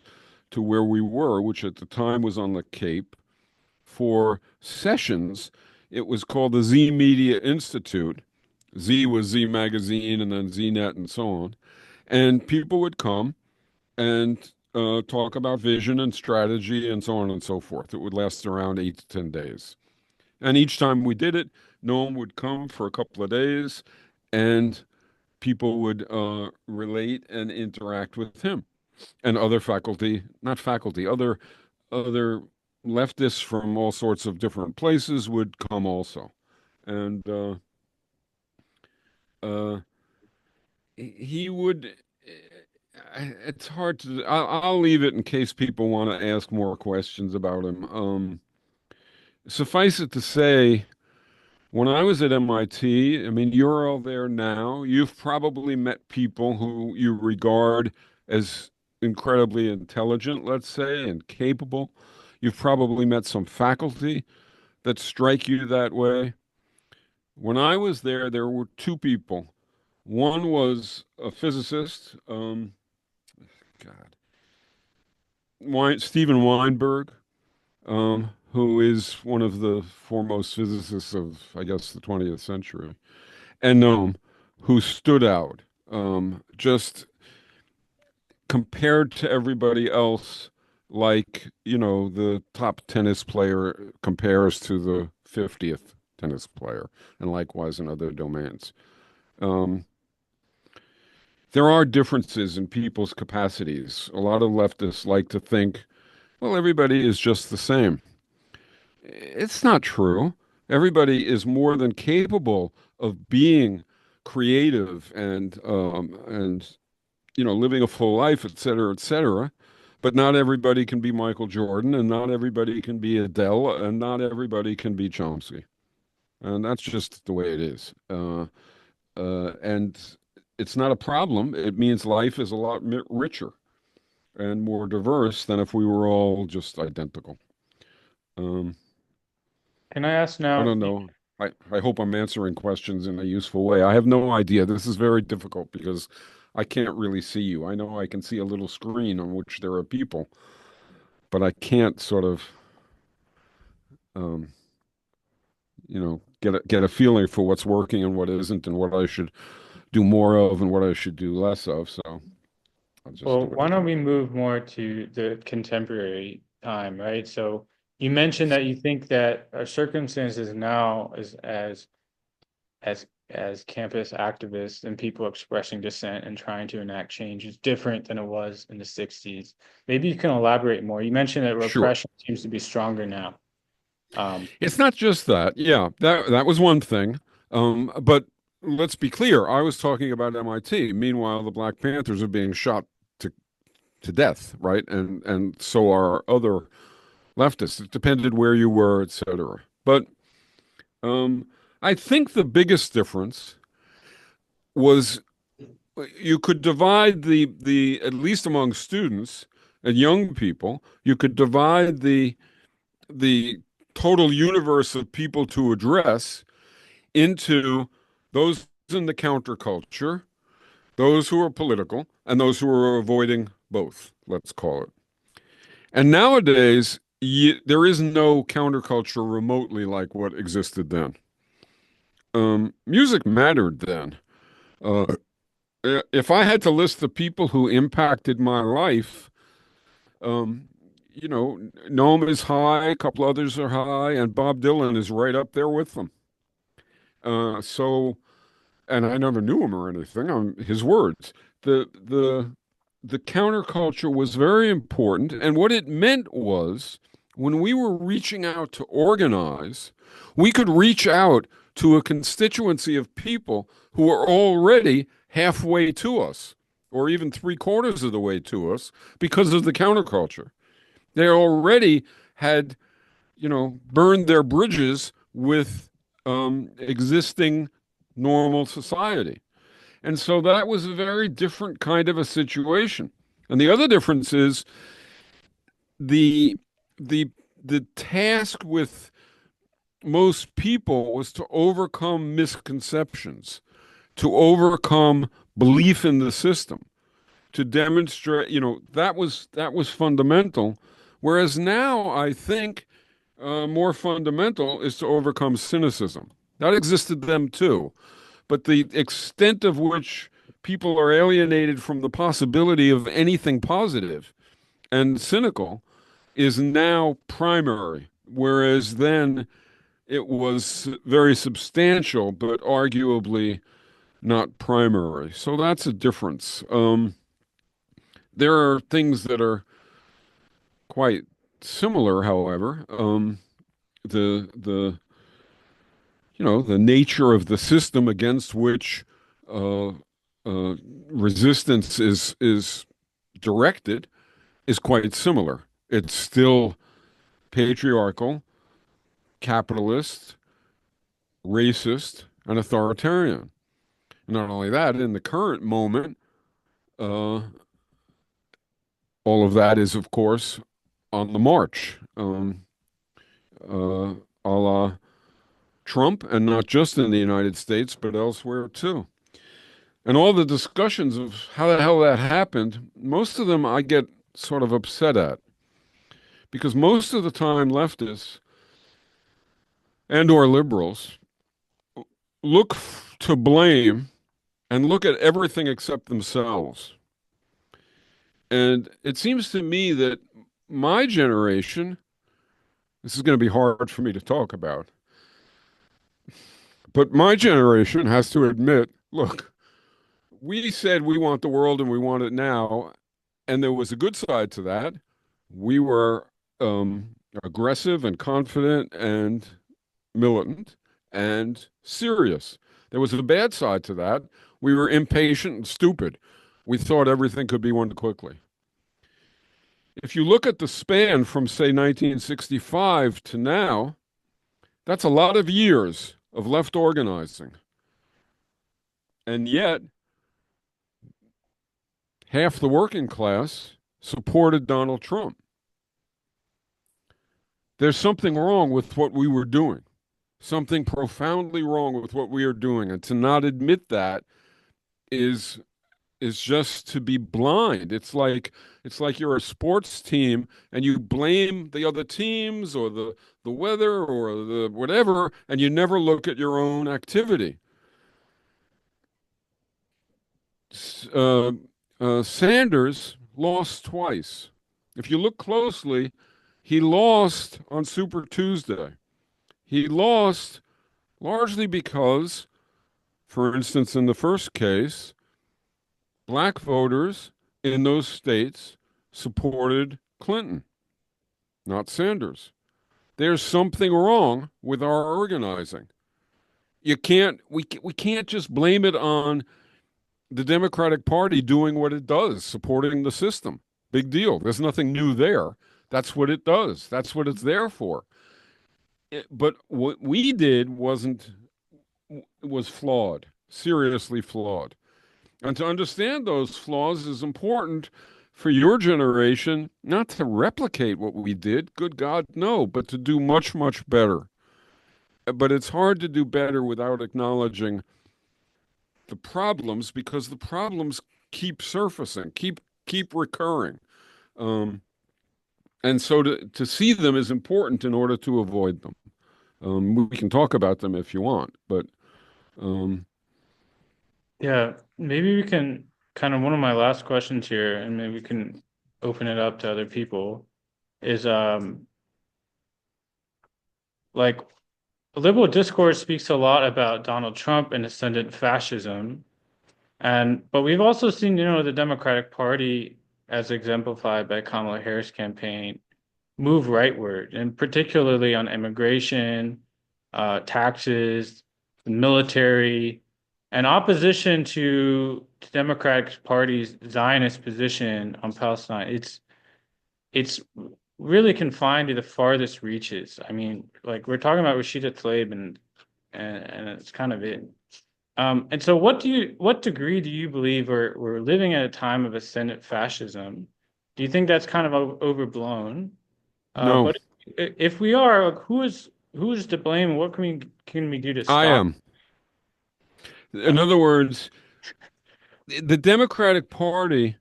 to where we were, which at the time was on the Cape, for sessions. It was called the Z Media Institute. Z was Z Magazine and then ZNet and so on. And people would come and talk about vision and strategy and so on and so forth. It would last around 8 to 10 days. And each time we did it, Noam would come for a couple of days and people would relate and interact with him and other faculty, not faculty, other leftists from all sorts of different places would come also. And uh, he would it's hard to. I'll leave it in case people want to ask more questions about him. Suffice it to say, when I was at MIT, I mean, you're all there now. You've probably met people who you regard as incredibly intelligent, let's say, and capable. You've probably met some faculty that strike you that way. When I was there were two people. One was a physicist. God. Stephen Weinberg. who is one of the foremost physicists of, I guess, the 20th century, and Noam, who stood out, just compared to everybody else, like, the top tennis player compares to the 50th tennis player, and likewise in other domains. Um, there are differences in people's capacities. A lot of leftists like to think, well, everybody is just the same. It's not true. Everybody is more than capable of being creative and living a full life, et cetera, et cetera. But not everybody can be Michael Jordan, and not everybody can be Adele, and not everybody can be Chomsky. And that's just the way it is. And it's not a problem. It means life is a lot richer and more diverse than if we were all just identical. Um, Can I ask I now? don't know. I hope I'm answering questions in a useful way. I have no idea. This is very difficult because I can't really see you. I know I can see a little screen on which there are people, but I can't sort of, um, get a feeling for what's working and what isn't, and what I should do more of and what I should do less of. So I'll just Well, do what why I don't can. we move more to the contemporary time, right? So you mentioned that you think that our circumstances now is as campus activists and people expressing dissent and trying to enact change is different than it was in the 60s. Maybe you can elaborate more. You mentioned that Sure. repression seems to be stronger now. It's not just that. Yeah, that was one thing. But let's be clear. I was talking about MIT. Meanwhile, the Black Panthers are being shot to to death, right? And so are other leftists. It depended where you were, etc. But um, I think the biggest difference was you could divide the at least among students and young people, you could divide the total universe of people to address into those in the counterculture, those who are political, and those who are avoiding both, let's call it. And nowadays, there is no counterculture remotely like what existed then. Music mattered then. Uh, if I had to list the people who impacted my life, um, Noam is high, a couple others are high, and Bob Dylan is right up there with them. So and I never knew him or anything. His words. The counterculture was very important, and what it meant was when we were reaching out to organize, we could reach out to a constituency of people who are already halfway to us, or even three-quarters of the way to us, because of the counterculture. They already had, burned their bridges with existing normal society. And so that was a very different kind of a situation. And the other difference is the the the task with most people was to overcome misconceptions, to overcome belief in the system, to demonstrate, that was fundamental. Whereas now I think more fundamental is to overcome cynicism. That existed then too. But the extent of which people are alienated from the possibility of anything positive and cynical is now primary, whereas then it was very substantial, but arguably not primary. So that's a difference. There are things that are quite similar, however. The the nature of the system against which uh, resistance is directed is quite similar. It's still patriarchal, capitalist, racist, and authoritarian. Not only that, in the current moment, uh, all of that is, of course, on the march, a la Trump, and not just in the United States, but elsewhere too. And all the discussions of how the hell that happened, most of them I get sort of upset at because most of the time leftists and or liberals look to blame and look at everything except themselves. And it seems to me that my generation, this is going to be hard for me to talk about, but my generation has to admit, look, we said we want the world and we want it now, and there was a good side to that. We were aggressive and confident and militant and serious. There was a bad side to that. We were impatient and stupid. We thought everything could be won quickly. If you look at the span from, say, 1965 to now, that's a lot of years of left organizing. And yet, half the working class supported Donald Trump. There's something wrong with what we were doing, something profoundly wrong with what we are doing. And to not admit that is just to be blind. It's like you're a sports team and you blame the other teams or the weather or the whatever, and you never look at your own activity. Sanders lost twice. If you look closely, he lost on Super Tuesday. He lost largely because, for instance, in the first case, black voters in those states supported Clinton, not Sanders. There's something wrong with our organizing. We can't just blame it on the Democratic Party doing what it does, supporting the system. Big deal. There's nothing new there. That's what it does. That's what it's there for. But what we did was flawed, seriously flawed. And to understand those flaws is important for your generation, not to replicate what we did, good God, no, but to do much, much better. But it's hard to do better without acknowledging the problems, because the problems keep surfacing, keep recurring. And so to see them is important in order to avoid them. We can talk about them if you want, but Yeah, maybe we can kind of one of my last questions here, and maybe we can open it up to other people, is like liberal discourse speaks a lot about Donald Trump and ascendant fascism. But we've also seen, the Democratic Party, as exemplified by Kamala Harris campaign, move rightward, and particularly on immigration, taxes, the military, and opposition to Democratic Party's Zionist position on Palestine. It's really confined to the farthest reaches. I mean, like we're talking about Rashida Tlaib, and it's kind of it. And so what degree do you believe we're living at a time of ascendant fascism? Do you think that's kind of overblown? no, But if we are, like, who is to blame? What can we do to I stop? am. In other words, the Democratic Party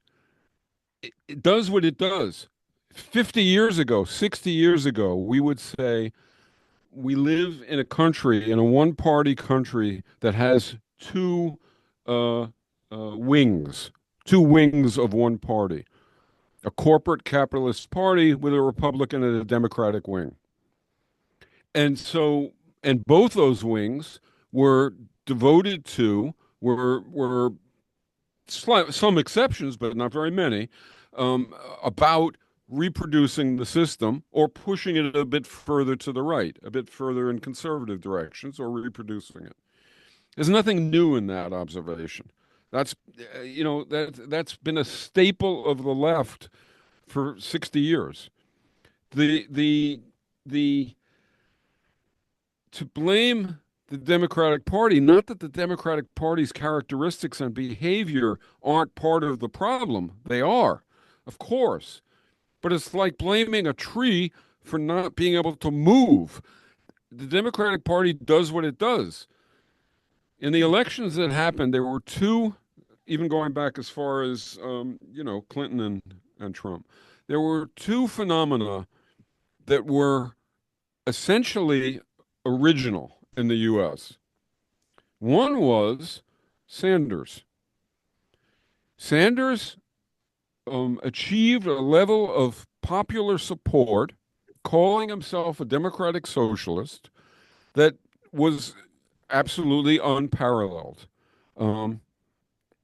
it does what it does. 50 years ago, 60 years ago, we would say we live in a country, in a one-party country that has uh, wings, two wings of one party, a corporate capitalist party with a Republican and a Democratic wing. And so, and both those wings were devoted to, were some exceptions, but not very many, about reproducing the system or pushing it a bit further to the right, a bit further in conservative directions, or reproducing it. There's nothing new in that observation. That's that's been a staple of the left for 60 years. The to blame the Democratic Party, not that the Democratic Party's characteristics and behavior aren't part of the problem. They are, of course. But it's like blaming a tree for not being able to move. The Democratic Party does what it does. In the elections that happened, there were two, even going back as far as Clinton and Trump. There were two phenomena that were essentially original in the US. One was Sanders. Sanders achieved a level of popular support, calling himself a democratic socialist, that was absolutely unparalleled. Um,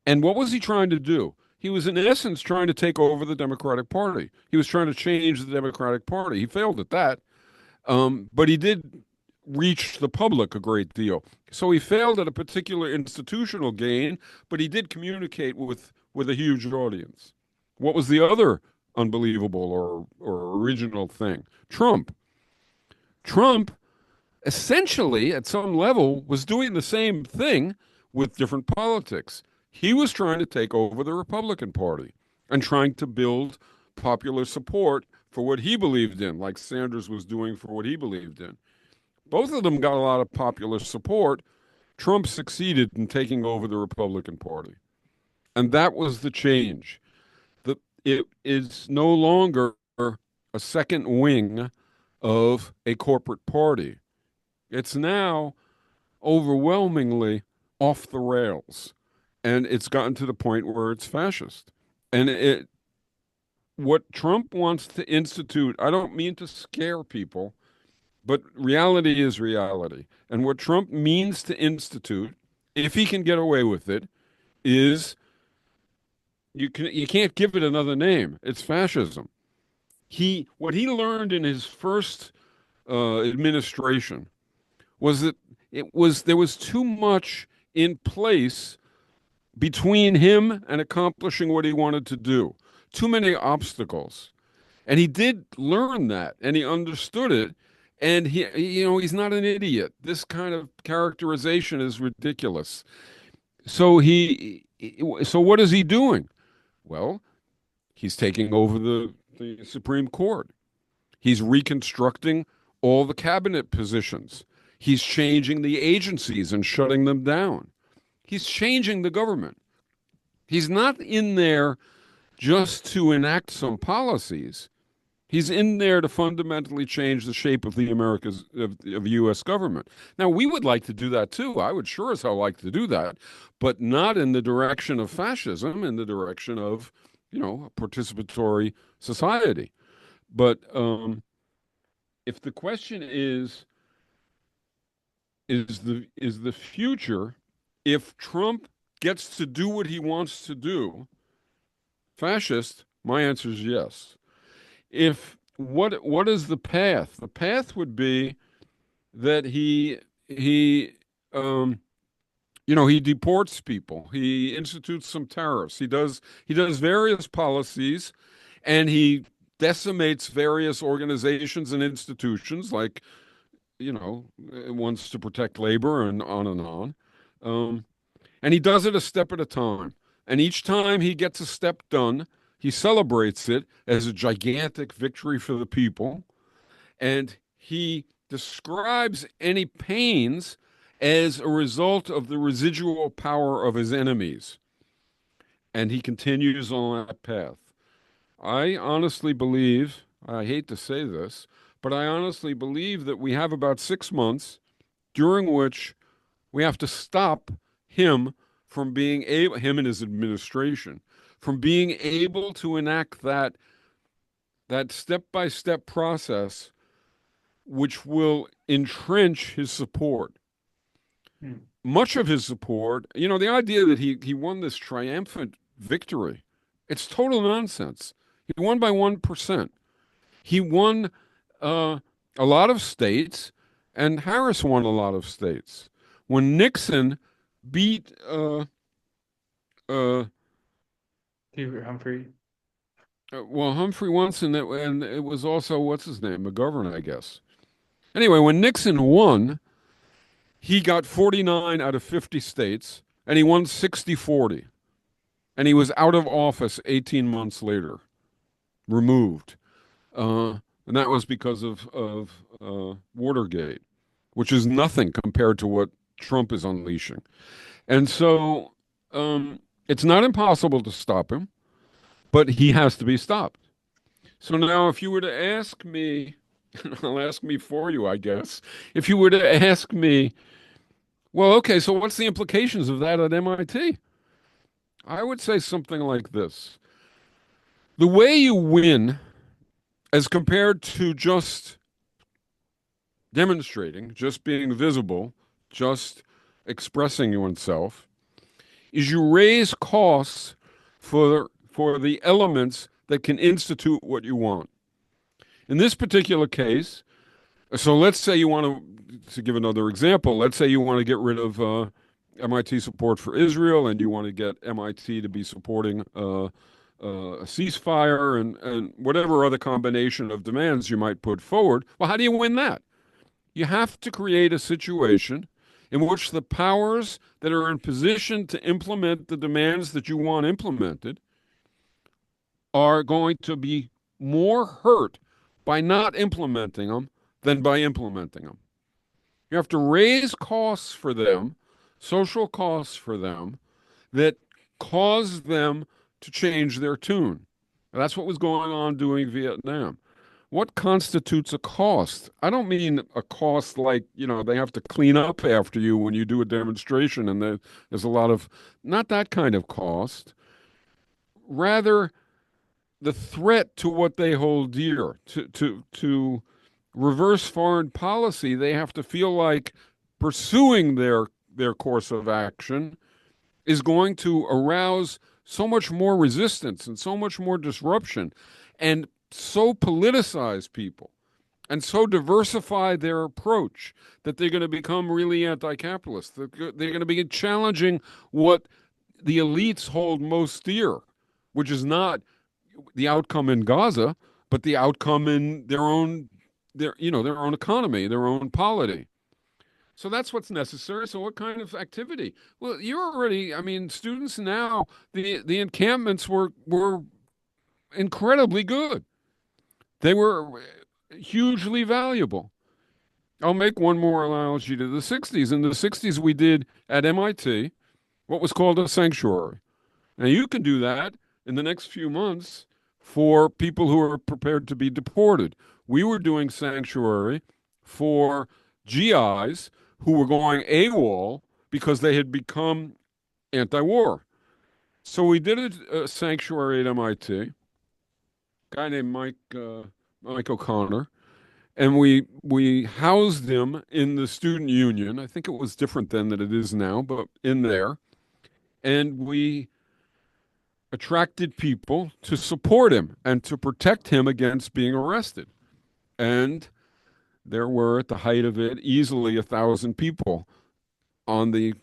and what was he trying to do? He was, in essence, trying to take over the Democratic Party. He was trying to change the Democratic Party. He failed at that, but he did reach the public a great deal. So he failed at a particular institutional gain, but he did communicate with a huge audience. What was the other unbelievable or original thing? Trump. Trump essentially, at some level, was doing the same thing with different politics. He was trying to take over the Republican Party and trying to build popular support for what he believed in, like Sanders was doing for what he believed in. Both of them got a lot of popular support. Trump succeeded in taking over the Republican Party. And that was the change. It is no longer a second wing of a corporate party. It's now overwhelmingly off the rails. And it's gotten to the point where it's fascist. And what Trump wants to institute, I don't mean to scare people, but reality is reality. And what Trump means to institute, if he can get away with it, is you can't give it another name. It's fascism. What he learned in his first administration was that there was too much in place between him and accomplishing what he wanted to do. Too many obstacles. And he did learn that, and he understood it. And he's not an idiot. This kind of characterization is ridiculous. So so what is he doing? Well, he's taking over the Supreme Court. He's reconstructing all the cabinet positions. He's changing the agencies and shutting them down. He's changing the government. He's not in there just to enact some policies. He's in there to fundamentally change the shape of the U.S. government. Now, we would like to do that too. I would sure as hell like to do that, but not in the direction of fascism, in the direction of, a participatory society. But if the question is the future, if Trump gets to do what he wants to do, fascist, my answer is yes. If what is the path? The path would be that he deports people. He institutes some tariffs. He does various policies, and he decimates various organizations and institutions, like wants to protect labor and on and on. And he does it a step at a time. And each time he gets a step done, he celebrates it as a gigantic victory for the people. And he describes any pains as a result of the residual power of his enemies. And he continues on that path. I honestly believe, I hate to say this, but I honestly believe that we have about 6 months during which we have to stop him from being able, him and his administration, from being able to enact that step-by-step process which will entrench his support. Much of his support, the idea that he won this triumphant victory, it's total nonsense. He won by 1%. He won a lot of states, and Harris won a lot of states. When Nixon beat Humphrey. Humphrey once, and it was also, what's his name, McGovern, I guess. Anyway, when Nixon won, he got 49 out of 50 states, and he won 60-40. And he was out of office 18 months later, removed. And that was because of Watergate, which is nothing compared to what Trump is unleashing. And so it's not impossible to stop him, but he has to be stopped. So now if you were to ask me I'll ask me for you, I guess. If you were to ask me, well, okay, so what's the implications of that at MIT? I would say something like this. The way you win, as compared to just demonstrating, just being visible, just expressing oneself, is you raise costs for the elements that can institute what you want. In this particular case, so let's say you want to give another example, let's say you want to get rid of MIT support for Israel and you want to get MIT to be supporting a ceasefire and whatever other combination of demands you might put forward. Well, how do you win that? You have to create a situation in which the powers that are in position to implement the demands that you want implemented are going to be more hurt by not implementing them than by implementing them. You have to raise costs for them, social costs for them, that cause them to change their tune. And that's what was going on during Vietnam. What constitutes a cost? I don't mean a cost like, they have to clean up after you when you do a demonstration and there's a lot of, not that kind of cost. Rather, the threat to what they hold dear, to reverse foreign policy, they have to feel like pursuing their course of action is going to arouse so much more resistance and so much more disruption and so politicize people and so diversify their approach that they're going to become really anti-capitalist. They're going to be challenging what the elites hold most dear, which is not the outcome in Gaza, but the outcome in their own economy, their own polity. So that's what's necessary. So what kind of activity? Well, you're already, I mean, students now, the encampments were incredibly good. They were hugely valuable. I'll make one more analogy to the 60s. In the 60s, we did at MIT what was called a sanctuary. Now, you can do that in the next few months for people who are prepared to be deported. We were doing sanctuary for GIs who were going AWOL because they had become anti-war. So we did a sanctuary at MIT, a guy named Mike O'Connor, and we housed him in the student union. I think it was different then than it is now, but in there. And we attracted people to support him and to protect him against being arrested. And there were, at the height of it, easily 1,000 people in the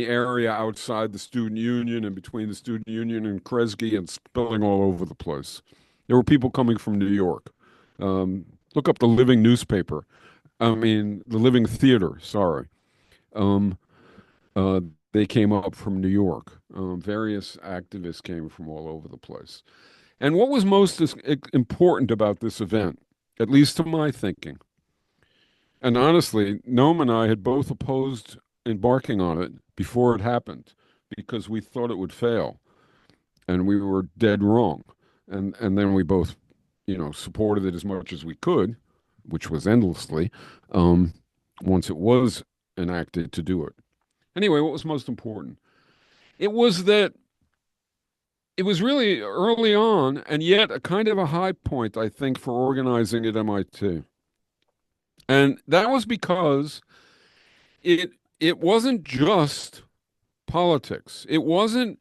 area outside the student union and between the student union and Kresge and spilling all over the place. There were people coming from New York. Look up the Living newspaper. I mean, the Living Theater, sorry. Um, they came up from New York. Various activists came from all over the place. And what was most important about this event, at least to my thinking, and honestly, Noam and I had both opposed embarking on it before it happened because we thought it would fail, and we were dead wrong. And then we both, supported it as much as we could, which was endlessly, once it was enacted to do it. Anyway, what was most important? It was that it was really early on, and yet a kind of a high point, I think, for organizing at MIT. And that was because it wasn't just politics. It wasn't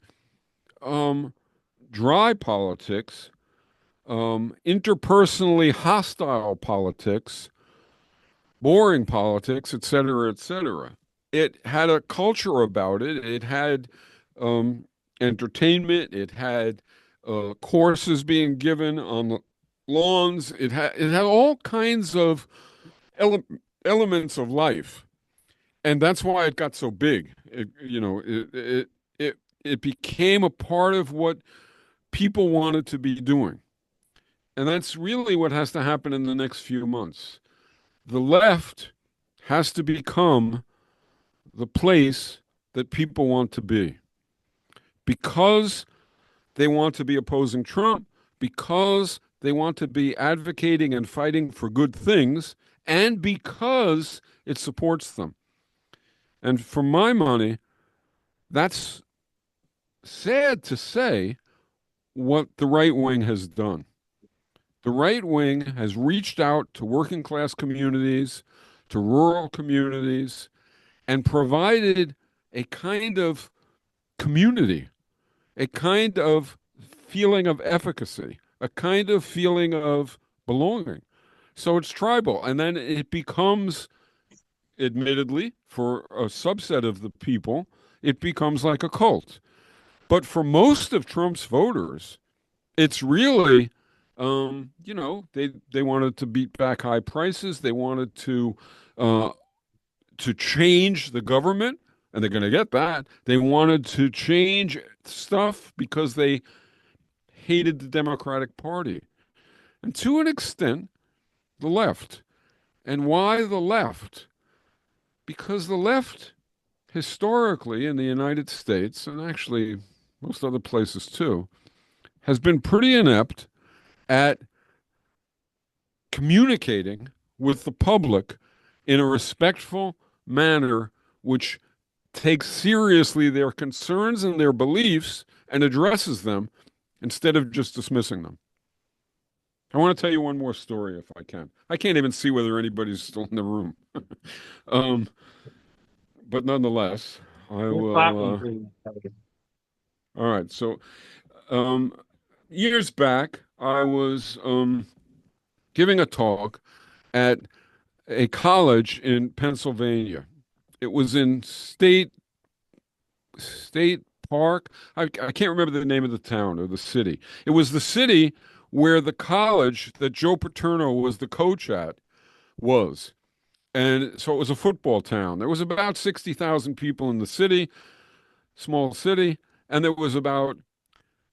dry politics, interpersonally hostile politics, boring politics, et cetera, et cetera. It had a culture about it. It had entertainment. It had courses being given on the lawns. It had all kinds of elements of life, and that's why it got so big. It became a part of what people wanted to be doing, and that's really what has to happen in the next few months. The left has to become the place that people want to be because they want to be opposing Trump, because they want to be advocating and fighting for good things, and because it supports them. And for my money, that's sad to say what the right wing has done. The right wing has reached out to working class communities, to rural communities, and provided a kind of community, a kind of feeling of efficacy, a kind of feeling of belonging. So it's tribal. And then it becomes, admittedly, for a subset of the people, it becomes like a cult. But for most of Trump's voters, it's really, they wanted to beat back high prices. They wanted uh, to change the government, and they're going to get that. They wanted to change stuff because they hated the Democratic Party. And to an extent, the left. And why the left? Because the left, historically in the United States, and actually most other places too, has been pretty inept at communicating with the public in a respectful manner, which takes seriously their concerns and their beliefs and addresses them instead of just dismissing them. I want to tell you one more story if I can. I can't even see whether anybody's still in the room. um, but nonetheless, I We're will. clapping for you. All right. So, um, years back, I was giving a talk at a college in Pennsylvania. It was in State Park. I can't remember the name of the town or the city. It was the city where the college that Joe Paterno was the coach at was. And so it was a football town. There was about 60,000 people in the city, small city, and there was about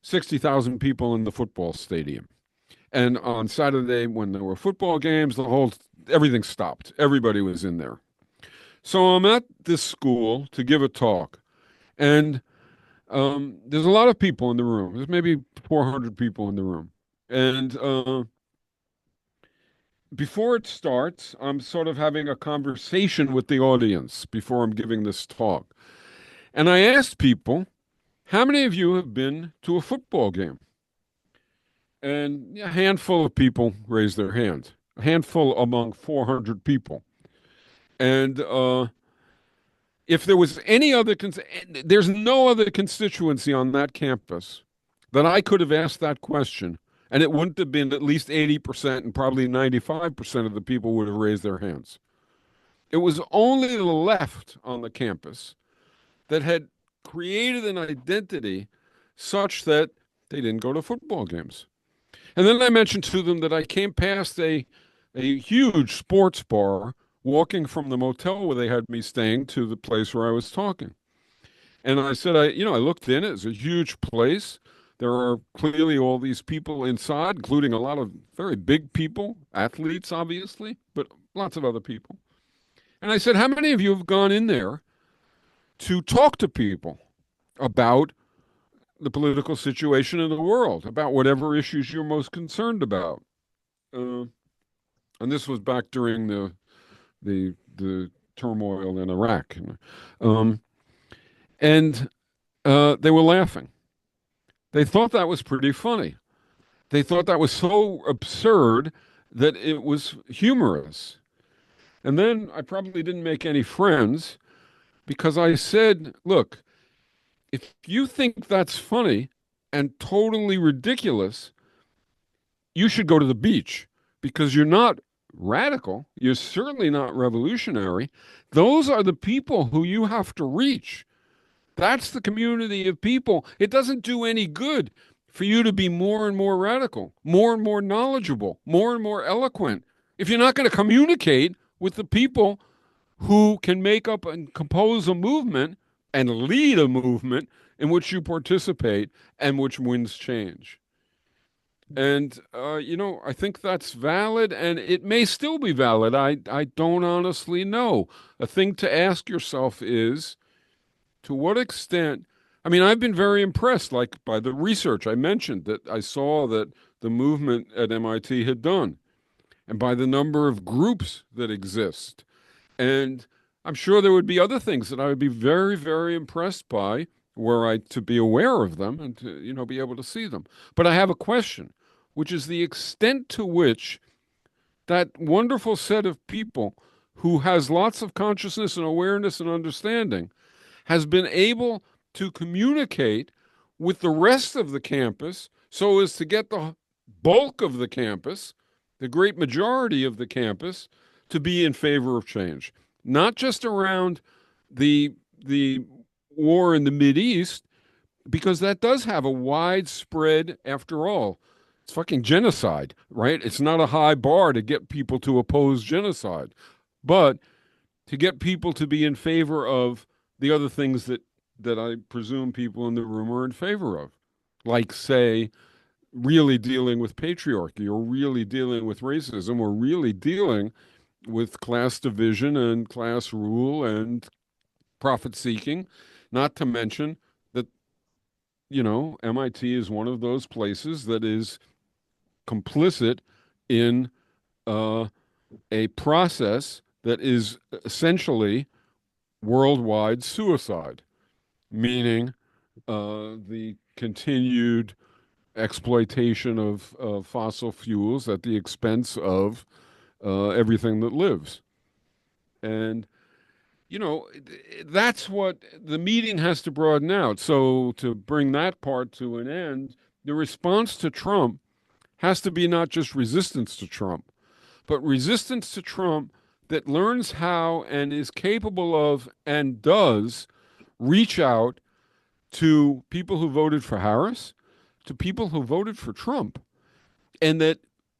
60,000 people in the football stadium. And on Saturday, when there were football games, everything stopped. Everybody was in there. So I'm at this school to give a talk, and there's a lot of people in the room. There's maybe 400 people in the room. And before it starts, I'm sort of having a conversation with the audience before I'm giving this talk. And I asked people, how many of you have been to a football game? And a handful of people raised their hand, a handful among 400 people. And if there was any other, there's no other constituency on that campus that I could have asked that question, and it wouldn't have been at least 80% and probably 95% of the people would have raised their hands. It was only the left on the campus that had created an identity such that they didn't go to football games. And then I mentioned to them that I came past a huge sports bar walking from the motel where they had me staying to the place where I was talking. And I said, I looked in, it's a huge place. There are clearly all these people inside, including a lot of very big people, athletes, obviously, but lots of other people. And I said, how many of you have gone in there to talk to people about the political situation in the world, about whatever issues you're most concerned about? And this was back during the turmoil in Iraq. And they were laughing. They thought that was pretty funny. They thought that was so absurd that it was humorous. And then I probably didn't make any friends because I said, look, if you think that's funny and totally ridiculous, you should go to the beach because you're not radical. You're certainly not revolutionary. Those are the people who you have to reach. That's the community of people. It doesn't do any good for you to be more and more radical, more and more knowledgeable, more and more eloquent, if you're not going to communicate with the people who can make up and compose a movement and lead a movement in which you participate and which wins change. And, I think that's valid, and it may still be valid. I don't honestly know. A thing to ask yourself is, to what extent, I mean, I've been very impressed, like by the research I mentioned that I saw that the movement at MIT had done, and by the number of groups that exist. And I'm sure there would be other things that I would be very, very impressed by were I to be aware of them and to, be able to see them. But I have a question, which is the extent to which that wonderful set of people who has lots of consciousness and awareness and understanding has been able to communicate with the rest of the campus so as to get the bulk of the campus, the great majority of the campus, to be in favor of change. Not just around the war in the Mideast, because that does have a widespread, after all, it's fucking genocide, right? It's not a high bar to get people to oppose genocide, but to get people to be in favor of the other things that I presume people in the room are in favor of, like, say, really dealing with patriarchy or really dealing with racism or really dealing with class division and class rule and profit seeking, not to mention that, MIT is one of those places that is complicit in uh, a process that is essentially worldwide suicide, meaning the continued exploitation of fossil fuels at the expense of everything that lives. And, that's what the meeting has to broaden out. So, to bring that part to an end, the response to Trump has to be not just resistance to Trump, but resistance to Trump that learns how and is capable of and does reach out to people who voted for Harris, to people who voted for Trump, and that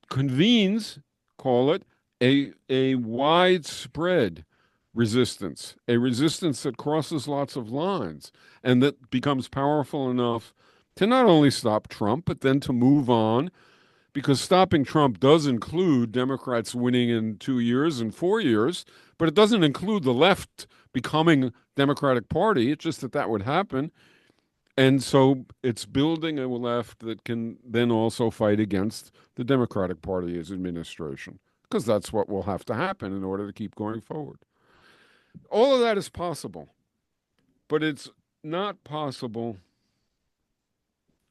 convenes, call it, a widespread resistance, a resistance that crosses lots of lines and that becomes powerful enough to not only stop Trump, but then to move on, because stopping Trump does include Democrats winning in 2 years and 4 years, but it doesn't include the left becoming Democratic Party. It's just that that would happen. And so it's building a left that can then also fight against the Democratic Party's administration, because that's what will have to happen in order to keep going forward. All of that is possible, but it's not possible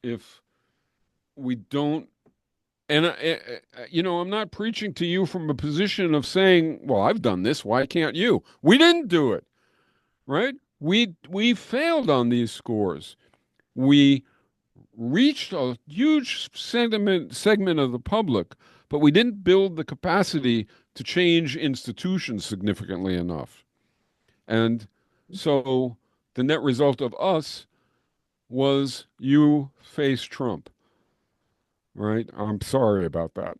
if we don't. And, I'm not preaching to you from a position of saying, well, I've done this. Why can't you? We didn't do it, right? We failed on these scores. We reached a huge segment of the public, but we didn't build the capacity to change institutions significantly enough. And so the net result of us was you face Trump, right? I'm sorry about that.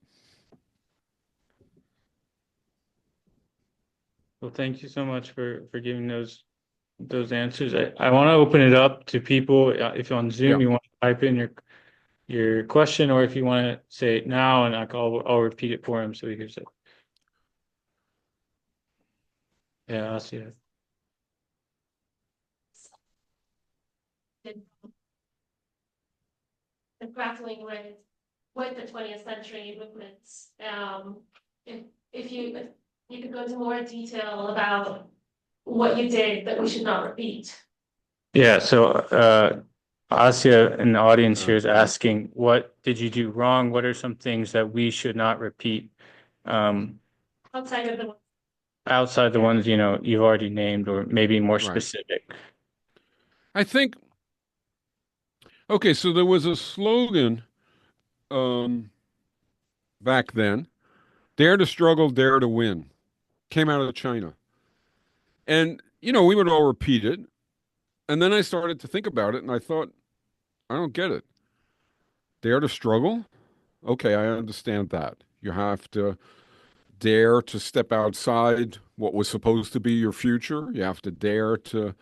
Well, thank you so much for giving those answers. I want to open it up to people. If you're on Zoom, Yeah. you want to type in your question, or if you want to say it now, and I'll repeat it for him so he hears it. Yeah, I'll see it. And grappling with the 20th century movements. If you could go into more detail about what you did that we should not repeat. Yeah, so Asya in the audience here is asking, what did you do wrong? What are some things that we should not repeat? Outside of the Outside the ones, you've already named, or maybe more Right. specific. I think, okay, so there was a slogan back then, dare to struggle, dare to win. Came out of China. And, we would all repeat it. And then I started to think about it and I thought, I don't get it. Dare to struggle? Okay, I understand that. You have to dare to step outside what was supposed to be your future. You have to dare to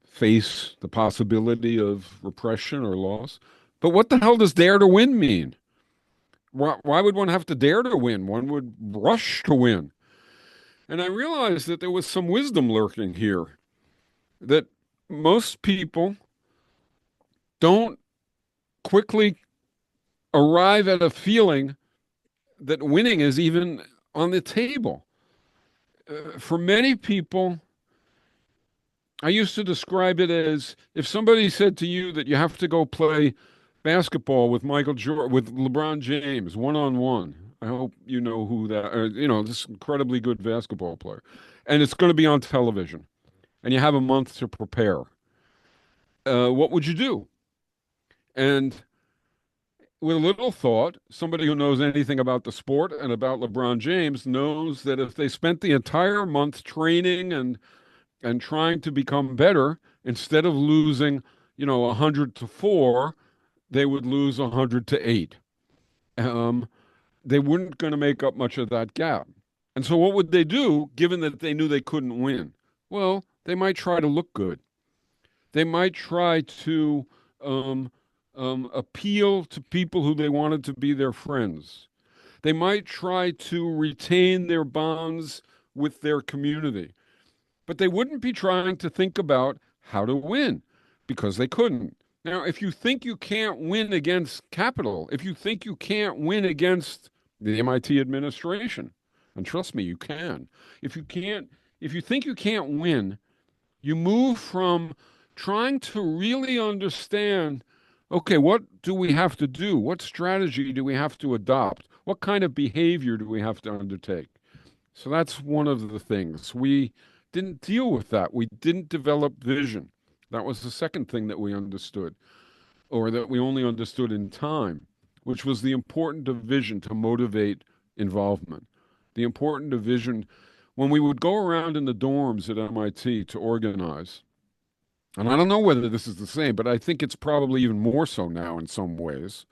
face the possibility of repression or loss. But what the hell does dare to win mean? Why would one have to dare to win? One would rush to win. And I realized that there was some wisdom lurking here. That most people don't quickly arrive at a feeling that winning is even on the table. For many people, I used to describe it as if somebody said to you that you have to go play basketball with Michael Jordan, with LeBron James, one on one. I hope you know who that, this incredibly good basketball player. And it's going to be on television, and you have a month to prepare. What would you do? And with a little thought, somebody who knows anything about the sport and about LeBron James knows that if they spent the entire month training and trying to become better, instead of losing, 100-4, they would lose 100-8. They weren't going to make up much of that gap. And so what would they do, given that they knew they couldn't win? Well, they might try to look good. They might try to appeal to people who they wanted to be their friends. They might try to retain their bonds with their community. But they wouldn't be trying to think about how to win because they couldn't. Now, if you think you can't win against capital, if you think you can't win against the MIT administration, and trust me, you can. If you think you can't win, you move from trying to really understand, okay, what do we have to do? What strategy do we have to adopt? What kind of behavior do we have to undertake? So that's one of the things. We didn't deal with that. We didn't develop vision. That was the second thing that we understood, or that we only understood in time, which was the importance of vision to motivate involvement. The importance of vision when we would go around in the dorms at MIT to organize. And I don't know whether this is the same, but I think it's probably even more so now in some ways.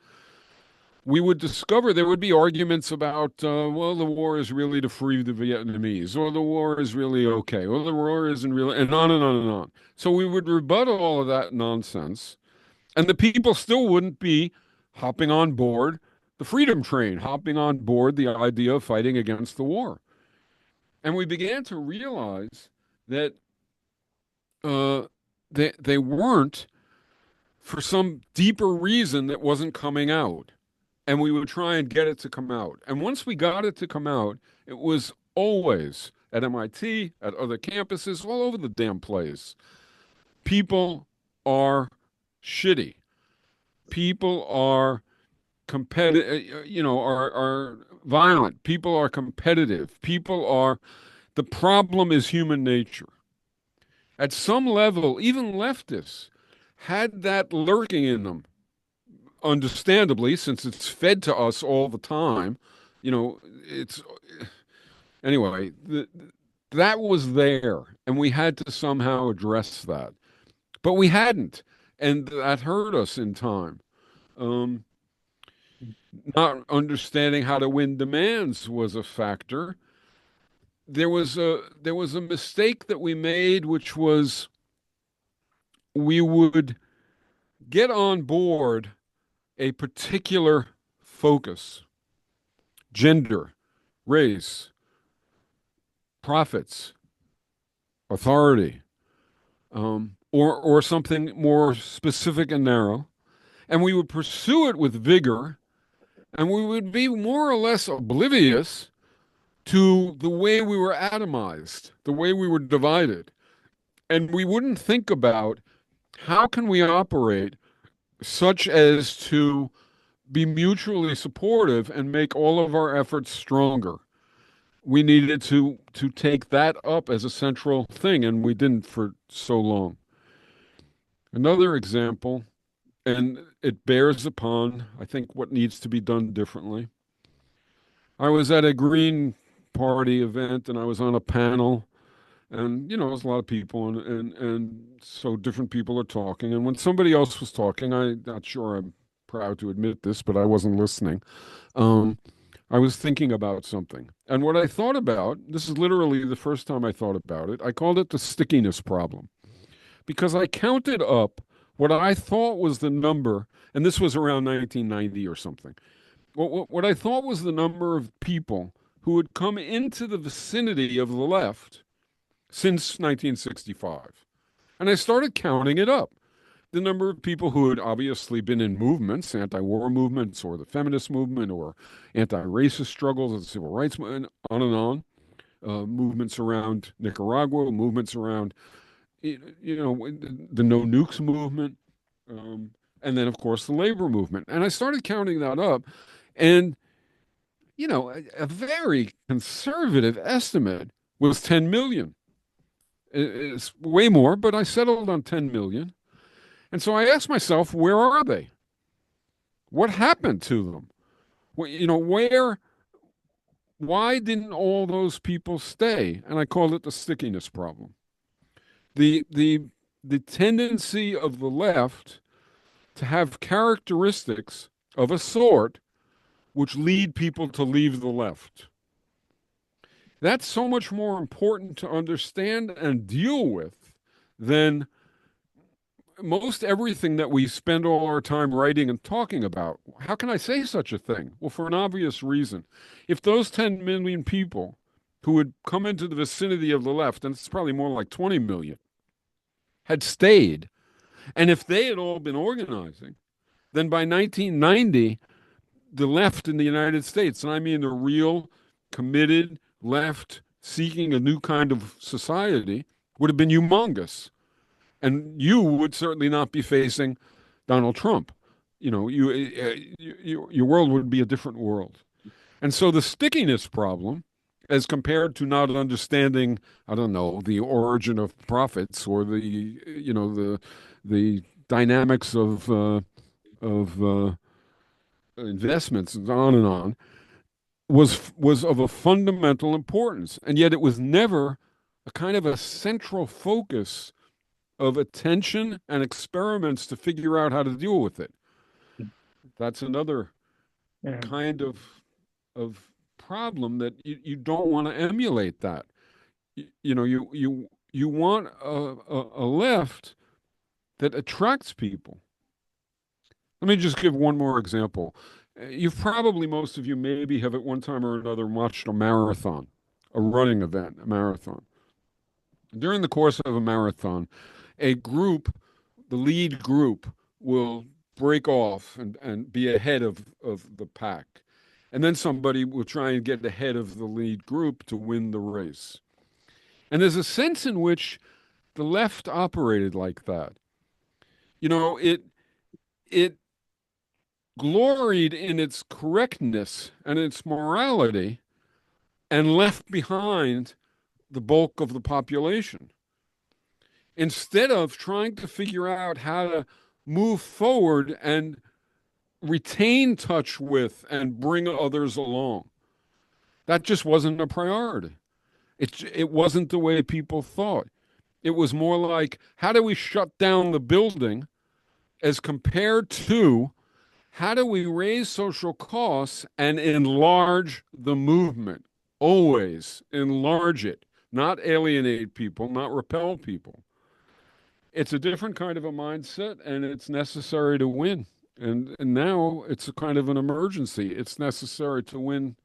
We would discover there would be arguments about, well, the war is really to free the Vietnamese, or the war is really okay, or the war isn't really, and on and on and on. So we would rebut all of that nonsense, and the people still wouldn't be hopping on board the freedom train, hopping on board the idea of fighting against the war. And we began to realize that they weren't for some deeper reason that wasn't coming out. And we would try and get it to come out. And once we got it to come out, it was always at MIT, at other campuses, all over the damn place. People are shitty. People are competitive, are violent. People are competitive. The problem is human nature. At some level, even leftists had that lurking in them. Understandably, since it's fed to us all the time, it's anyway, that was there, and we had to somehow address that. But we hadn't, and that hurt us in time. Not understanding how to win demands was a factor. There was a mistake that we made, which was we would get on board a particular focus: gender, race, profits, authority, or something more specific and narrow. And we would pursue it with vigor, and we would be more or less oblivious to the way we were atomized, the way we were divided. And we wouldn't think about how can we operate such as to be mutually supportive and make all of our efforts stronger. We needed to take that up as a central thing, and we didn't for so long. Another example, and it bears upon, I think, what needs to be done differently. I was at a Green Party event, and I was on a panel, and there's a lot of people, and so different people are talking. And when somebody else was talking, I'm not sure I'm proud to admit this, but I wasn't listening. I was thinking about something. And what I thought about, this is literally the first time I thought about it, I called it the stickiness problem. Because I counted up what I thought was the number, and this was around 1990 or something. What I thought was the number of people who had come into the vicinity of the left since 1965. And I started counting it up. The number of people who had obviously been in movements, anti-war movements, or the feminist movement, or anti-racist struggles, and civil rights movement, on and on. Movements around Nicaragua, movements around, the no nukes movement, and then of course the labor movement. And I started counting that up, and a very conservative estimate was 10 million. It's way more, but I settled on 10 million. And so I asked myself, where are they? What happened to them? Why didn't all those people stay? And I called it the stickiness problem. The tendency of the left to have characteristics of a sort which lead people to leave the left. That's so much more important to understand and deal with than most everything that we spend all our time writing and talking about. How can I say such a thing? Well, for an obvious reason. If those 10 million people who would come into the vicinity of the left, and it's probably more like 20 million, had stayed, and if they had all been organizing, then by 1990, the left in the United States, and I mean the real committed left seeking a new kind of society, would have been humongous. And you would certainly not be facing Donald Trump. Your world would be a different world. And so the stickiness problem, as compared to not understanding, I don't know, the origin of profits or the dynamics of investments and on, was of a fundamental importance. And yet it was never a kind of a central focus of attention and experiments to figure out how to deal with it. That's another kind of problem that you don't want to emulate that. You want a left that attracts people. Let me just give one more example. You've probably, most of you maybe have at one time or another watched a marathon, a running event, a marathon. During the course of a marathon, a group, the lead group, will break off and be ahead of the pack. And then somebody will try and get ahead of the lead group to win the race. And there's a sense in which the left operated like that. It gloried in its correctness and its morality and left behind the bulk of the population. Instead of trying to figure out how to move forward and retain touch with and bring others along. That just wasn't a priority. It wasn't the way people thought. It was more like, how do we shut down the building as compared to how do we raise social costs and enlarge the movement? Always enlarge it, not alienate people, not repel people. It's a different kind of a mindset, and it's necessary to win. And now it's a kind of an emergency. It's necessary to win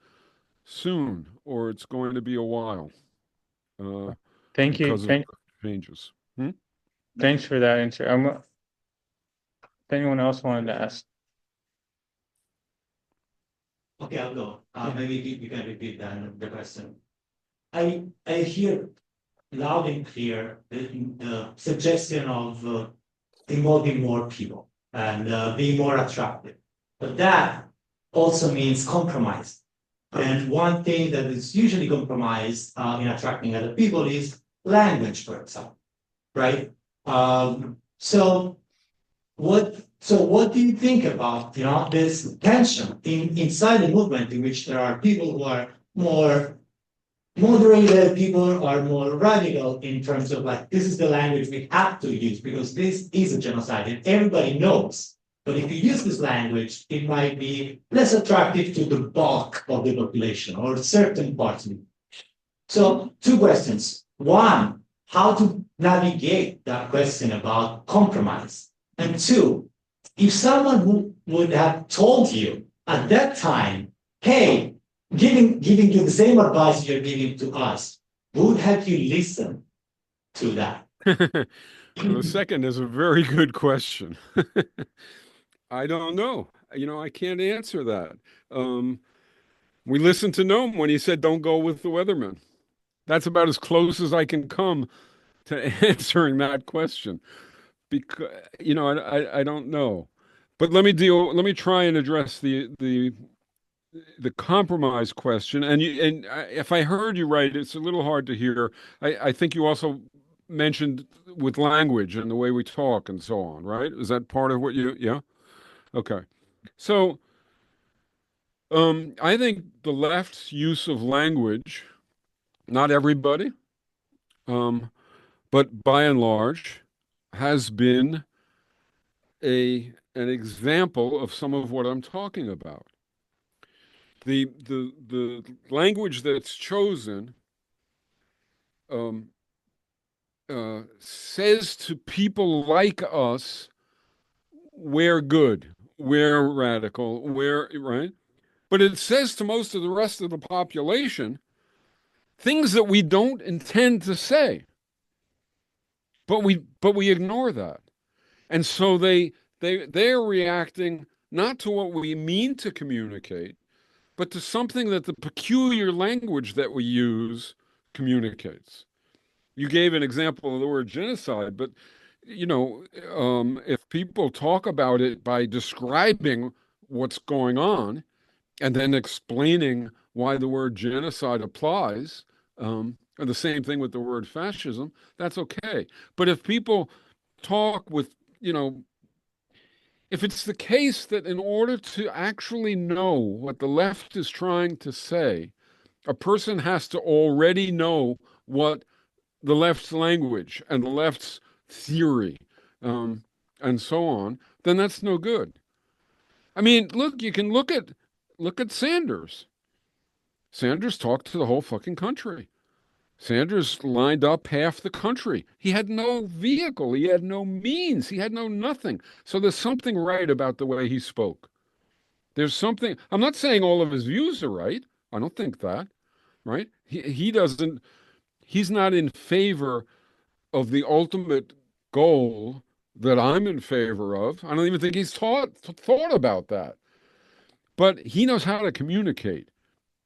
soon, or it's going to be a while. Thank you. Because of changes. Thanks for that answer. If anyone else wanted to ask. Okay, I'll go. Maybe you can repeat the question. I hear loud and clear the suggestion of involving more people and being more attractive. But that also means compromise. And one thing that is usually compromised in attracting other people is language, for example, right? So what do you think about this tension inside the movement in which there are people who are more moderated, people are more radical in terms of like, this is the language we have to use because this is a genocide and everybody knows. But if you use this language, it might be less attractive to the bulk of the population or certain parts of it. So 2 questions. One, how to navigate that question about compromise? And 2, if someone who would have told you at that time, hey, giving you the same advice you're giving to us, would have you listen to that? The second is a very good question. I don't know. I can't answer that. We listened to Noam when he said, "Don't go with the weatherman." That's about as close as I can come to answering that question. Because I don't know. But let me try and address the compromise question. If I heard you right, it's a little hard to hear. I think you also mentioned with language and the way we talk and so on, right? Is that part of what yeah? Okay. So, I think the left's use of language, not everybody, um, but by and large, has been an example of some of what I'm talking about. The language that's chosen um, says to people like us, we're good, we're radical, we're right. But it says to most of the rest of the population things that we don't intend to say, but we ignore that. And so they're reacting not to what we mean to communicate, but to something that the peculiar language that we use communicates. You gave an example of the word genocide, but if people talk about it by describing what's going on and then explaining why the word genocide applies, and the same thing with the word fascism, that's okay. But if people talk with, if it's the case that in order to actually know what the left is trying to say, a person has to already know what the left's language and the left's theory, and so on, then that's no good. I mean, look, you can look at Sanders. Sanders talked to the whole fucking country. Sanders lined up half the country. He had no vehicle. He had no means. He had no nothing. So there's something right about the way he spoke. There's something. I'm not saying all of his views are right. I don't think that, right? He doesn't. He's not in favor of the ultimate goal that I'm in favor of. I don't even think he's thought about that. But he knows how to communicate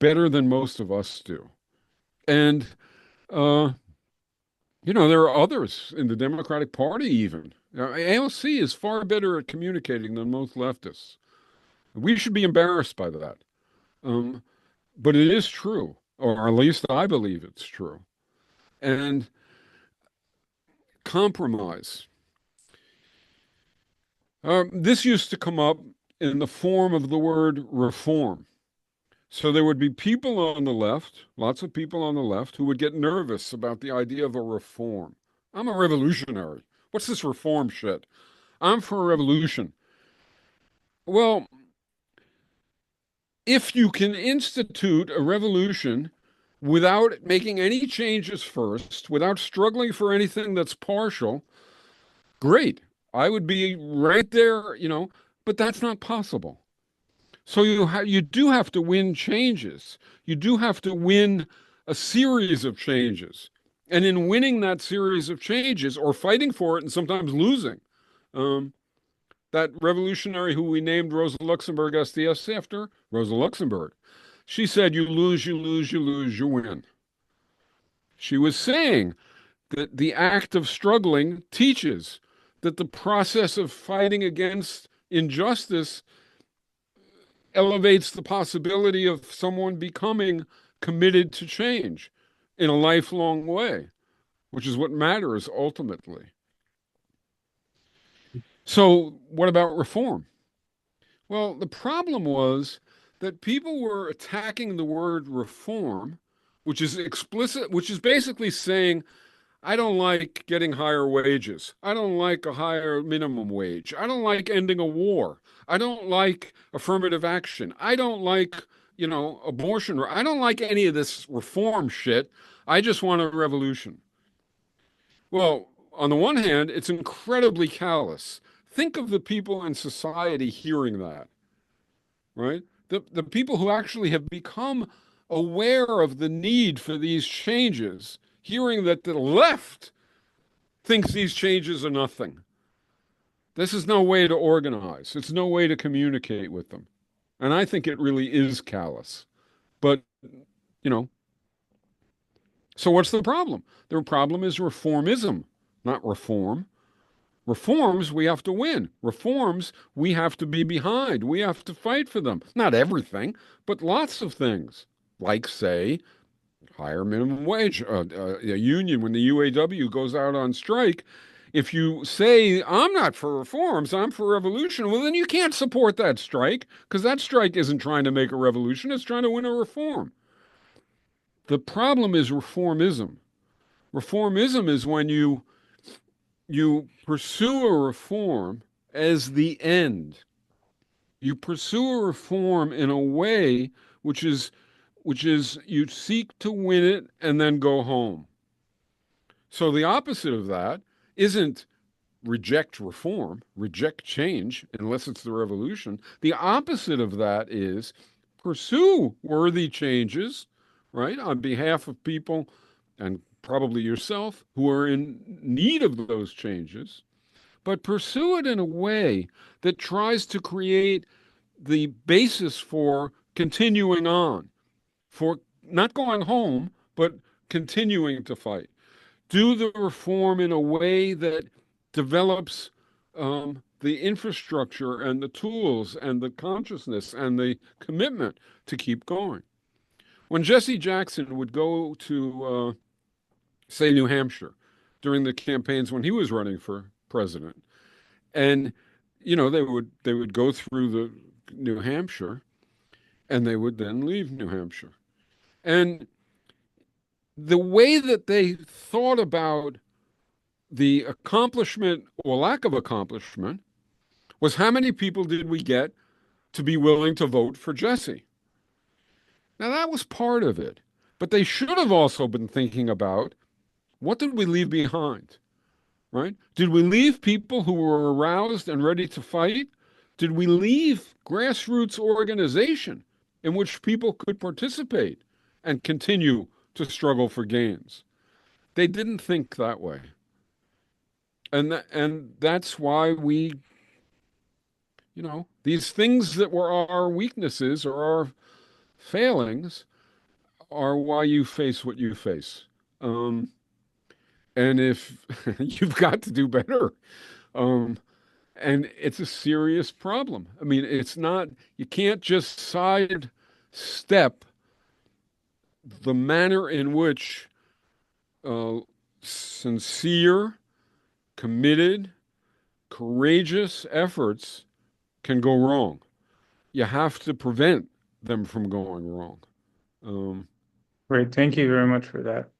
better than most of us do. And uh, there are others in the Democratic Party even. AOC is far better at communicating than most leftists. We should be embarrassed by that. Um, but it is true, or at least I believe it's true. And compromise. This used to come up in the form of the word reform. So there would be people on the left, lots of people on the left, who would get nervous about the idea of a reform. I'm a revolutionary. What's this reform shit? I'm for a revolution. Well, if you can institute a revolution without making any changes first, without struggling for anything that's partial, great. I would be right there, but that's not possible. So you do have to win changes. You do have to win a series of changes. And in winning that series of changes or fighting for it and sometimes losing, that revolutionary who we named Rosa Luxemburg STS after, Rosa Luxemburg, she said, you lose, you lose, you lose, you win. She was saying that the act of struggling teaches that the process of fighting against injustice elevates the possibility of someone becoming committed to change in a lifelong way, which is what matters ultimately. So what about reform? Well, the problem was that people were attacking the word reform, which is explicit, which is basically saying, I don't like getting higher wages. I don't like a higher minimum wage. I don't like ending a war. I don't like affirmative action. I don't like, abortion. I don't like any of this reform shit. I just want a revolution. Well, on the one hand, it's incredibly callous. Think of the people in society hearing that, right? The people who actually have become aware of the need for these changes, hearing that the left thinks these changes are nothing. This is no way to organize. It's no way to communicate with them. And I think it really is callous. But, you know, so what's the problem? The problem is reformism, not reform. Reforms, we have to win. Reforms, we have to be behind. We have to fight for them. Not everything, but lots of things. Like, say, higher minimum wage. A union, when the UAW goes out on strike, if you say, I'm not for reforms, I'm for revolution, well, then you can't support that strike because that strike isn't trying to make a revolution, it's trying to win a reform. The problem is reformism. Reformism is when you pursue a reform as the end. You pursue a reform in a way which is you seek to win it and then go home. So the opposite of that isn't reject reform, reject change, unless it's the revolution. The opposite of that is pursue worthy changes, right, on behalf of people and probably yourself who are in need of those changes, but pursue it in a way that tries to create the basis for continuing on, for not going home, but continuing to fight. Do the reform in a way that develops the infrastructure and the tools and the consciousness and the commitment to keep going. When Jesse Jackson would go to, say, New Hampshire during the campaigns when he was running for president, and you know they would go through the New Hampshire, and they would then leave New Hampshire, and the way that they thought about the accomplishment or lack of accomplishment was how many people did we get to be willing to vote for Jesse? Now, that was part of it. But they should have also been thinking about what did we leave behind, right? Did we leave people who were aroused and ready to fight? Did we leave grassroots organization in which people could participate and continue to struggle for gains? They didn't think that way. And that's why we, you know, these things that were our weaknesses or our failings are why you face what you face. And if you've got to do better, and it's a serious problem. I mean, it's not, you can't just sidestep the manner in which sincere, committed, courageous efforts can go wrong. You have to prevent them from going wrong. Great, thank you very much for that.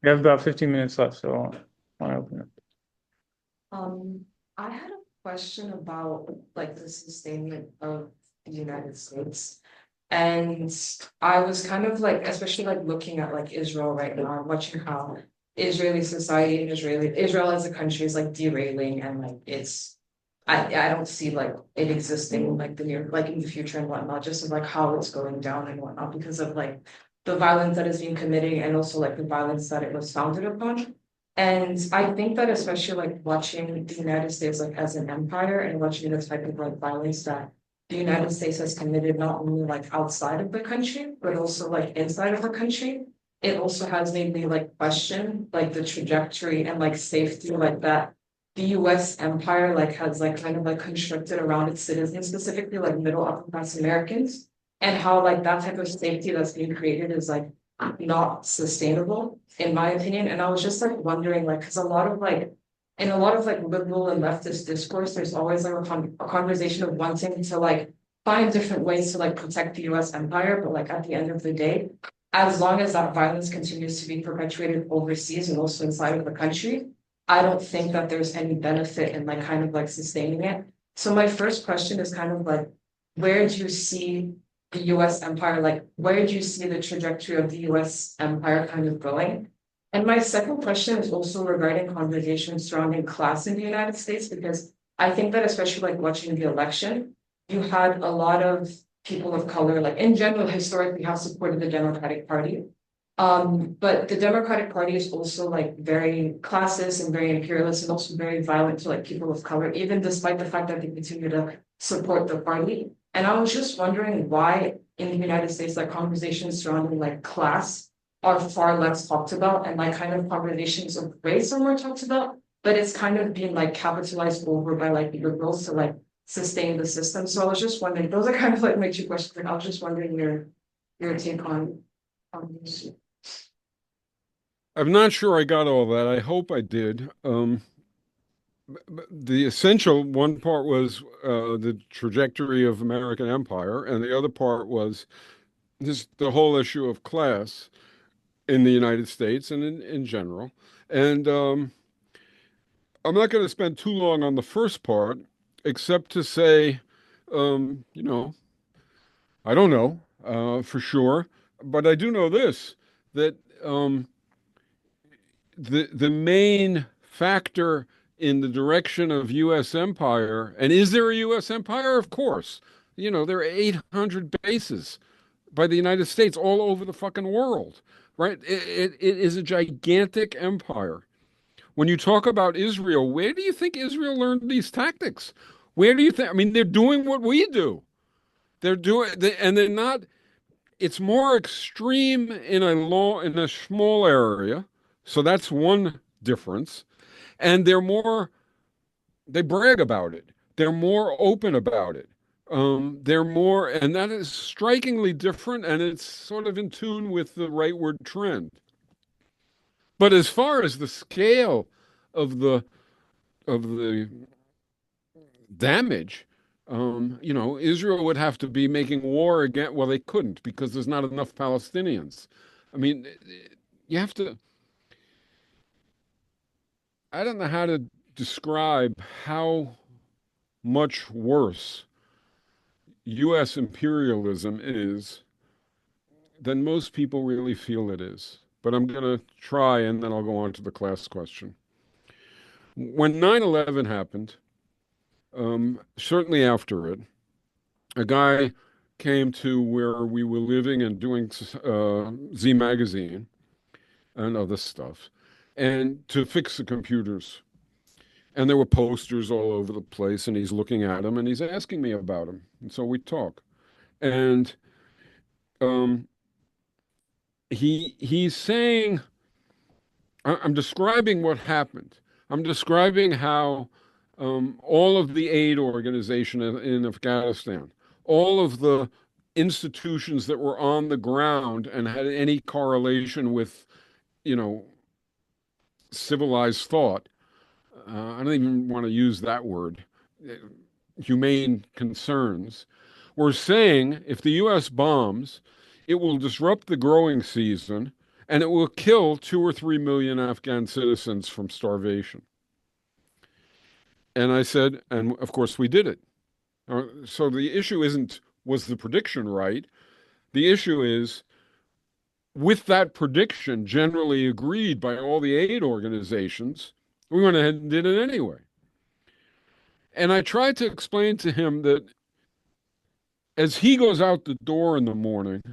We have about 15 minutes left, so I want to open it. I had a question about like the sustainment of the United States. And I was kind of like, especially like looking at like Israel right now, watching how Israeli society and Israel as a country is like derailing, and like I don't see like it existing like the near like in the future and whatnot, just of like how it's going down and whatnot because of like the violence that is being committed and also like the violence that it was founded upon. And I think that especially like watching the United States like as an empire and watching the type of like violence that the United States has committed not only like outside of the country, but also like inside of the country, it also has made me like question like the trajectory and like safety like that the US empire like has like kind of like constructed around its citizens, specifically like middle upper class Americans, and how like that type of safety that's being created is like not sustainable, in my opinion. And I was just like wondering, like, because a lot of like in a lot of like liberal and leftist discourse, there's always like a conversation of wanting to like find different ways to like protect the US empire, but like at the end of the day, as long as that violence continues to be perpetuated overseas and also inside of the country, I don't think that there's any benefit in like kind of like sustaining it. So my first question is kind of like, where do you see the US empire, like where do you see the trajectory of the US empire kind of going? And my second question is also regarding conversations surrounding class in the United States, because I think that especially like watching the election, you had a lot of people of color, like in general, historically have supported the Democratic Party. But the Democratic Party is also like very classist and very imperialist and also very violent to like people of color, even despite the fact that they continue to support the party. And I was just wondering why in the United States, like conversations surrounding like class are far less talked about and like kind of conversations of race are more talked about, but it's kind of being like capitalized over by like liberals to like sustain the system. So I was just wondering, those are kind of like my two questions. Like I was just wondering your take on this. I'm not sure I got all that. I hope I did. The essential one part was the trajectory of American empire, and the other part was the whole issue of class in the United States and in general. And I'm not going to spend too long on the first part, except to say, you know, I don't know for sure, but I do know this, that the main factor in the direction of U.S. empire, and is there a U.S. empire? Of course. You know, there are 800 bases by the United States all over the fucking world, right? It is a gigantic empire. When you talk about Israel, where do you think Israel learned these tactics? Where do you think? I mean, they're doing what we do. And they're not. It's more extreme in a small area, so that's one difference. And they brag about it. They're more open about it. And that is strikingly different, and it's sort of in tune with the rightward trend. But as far as the scale of the damage, Israel would have to be making war again. Well, they couldn't because there's not enough Palestinians. I mean, you have to. I don't know how to describe how much worse U.S. imperialism is than most people really feel it is. But I'm going to try, and then I'll go on to the class question. When 9/11 happened, certainly after it, a guy came to where we were living and doing Z magazine and other stuff, and to fix the computers. And there were posters all over the place, and he's looking at them, and he's asking me about them. And so we talk. And um, he's saying, I'm describing what happened. I'm describing how all of the aid organization in Afghanistan, all of the institutions that were on the ground and had any correlation with, you know, civilized thought. I don't even want to use that word. Humane concerns. Were saying if the U.S. bombs, it will disrupt the growing season and it will kill 2 or 3 million Afghan citizens from starvation. And I said, and of course we did it. So the issue isn't, was the prediction right? The issue is, with that prediction generally agreed by all the aid organizations, we went ahead and did it anyway. And I tried to explain to him that as he goes out the door in the morning,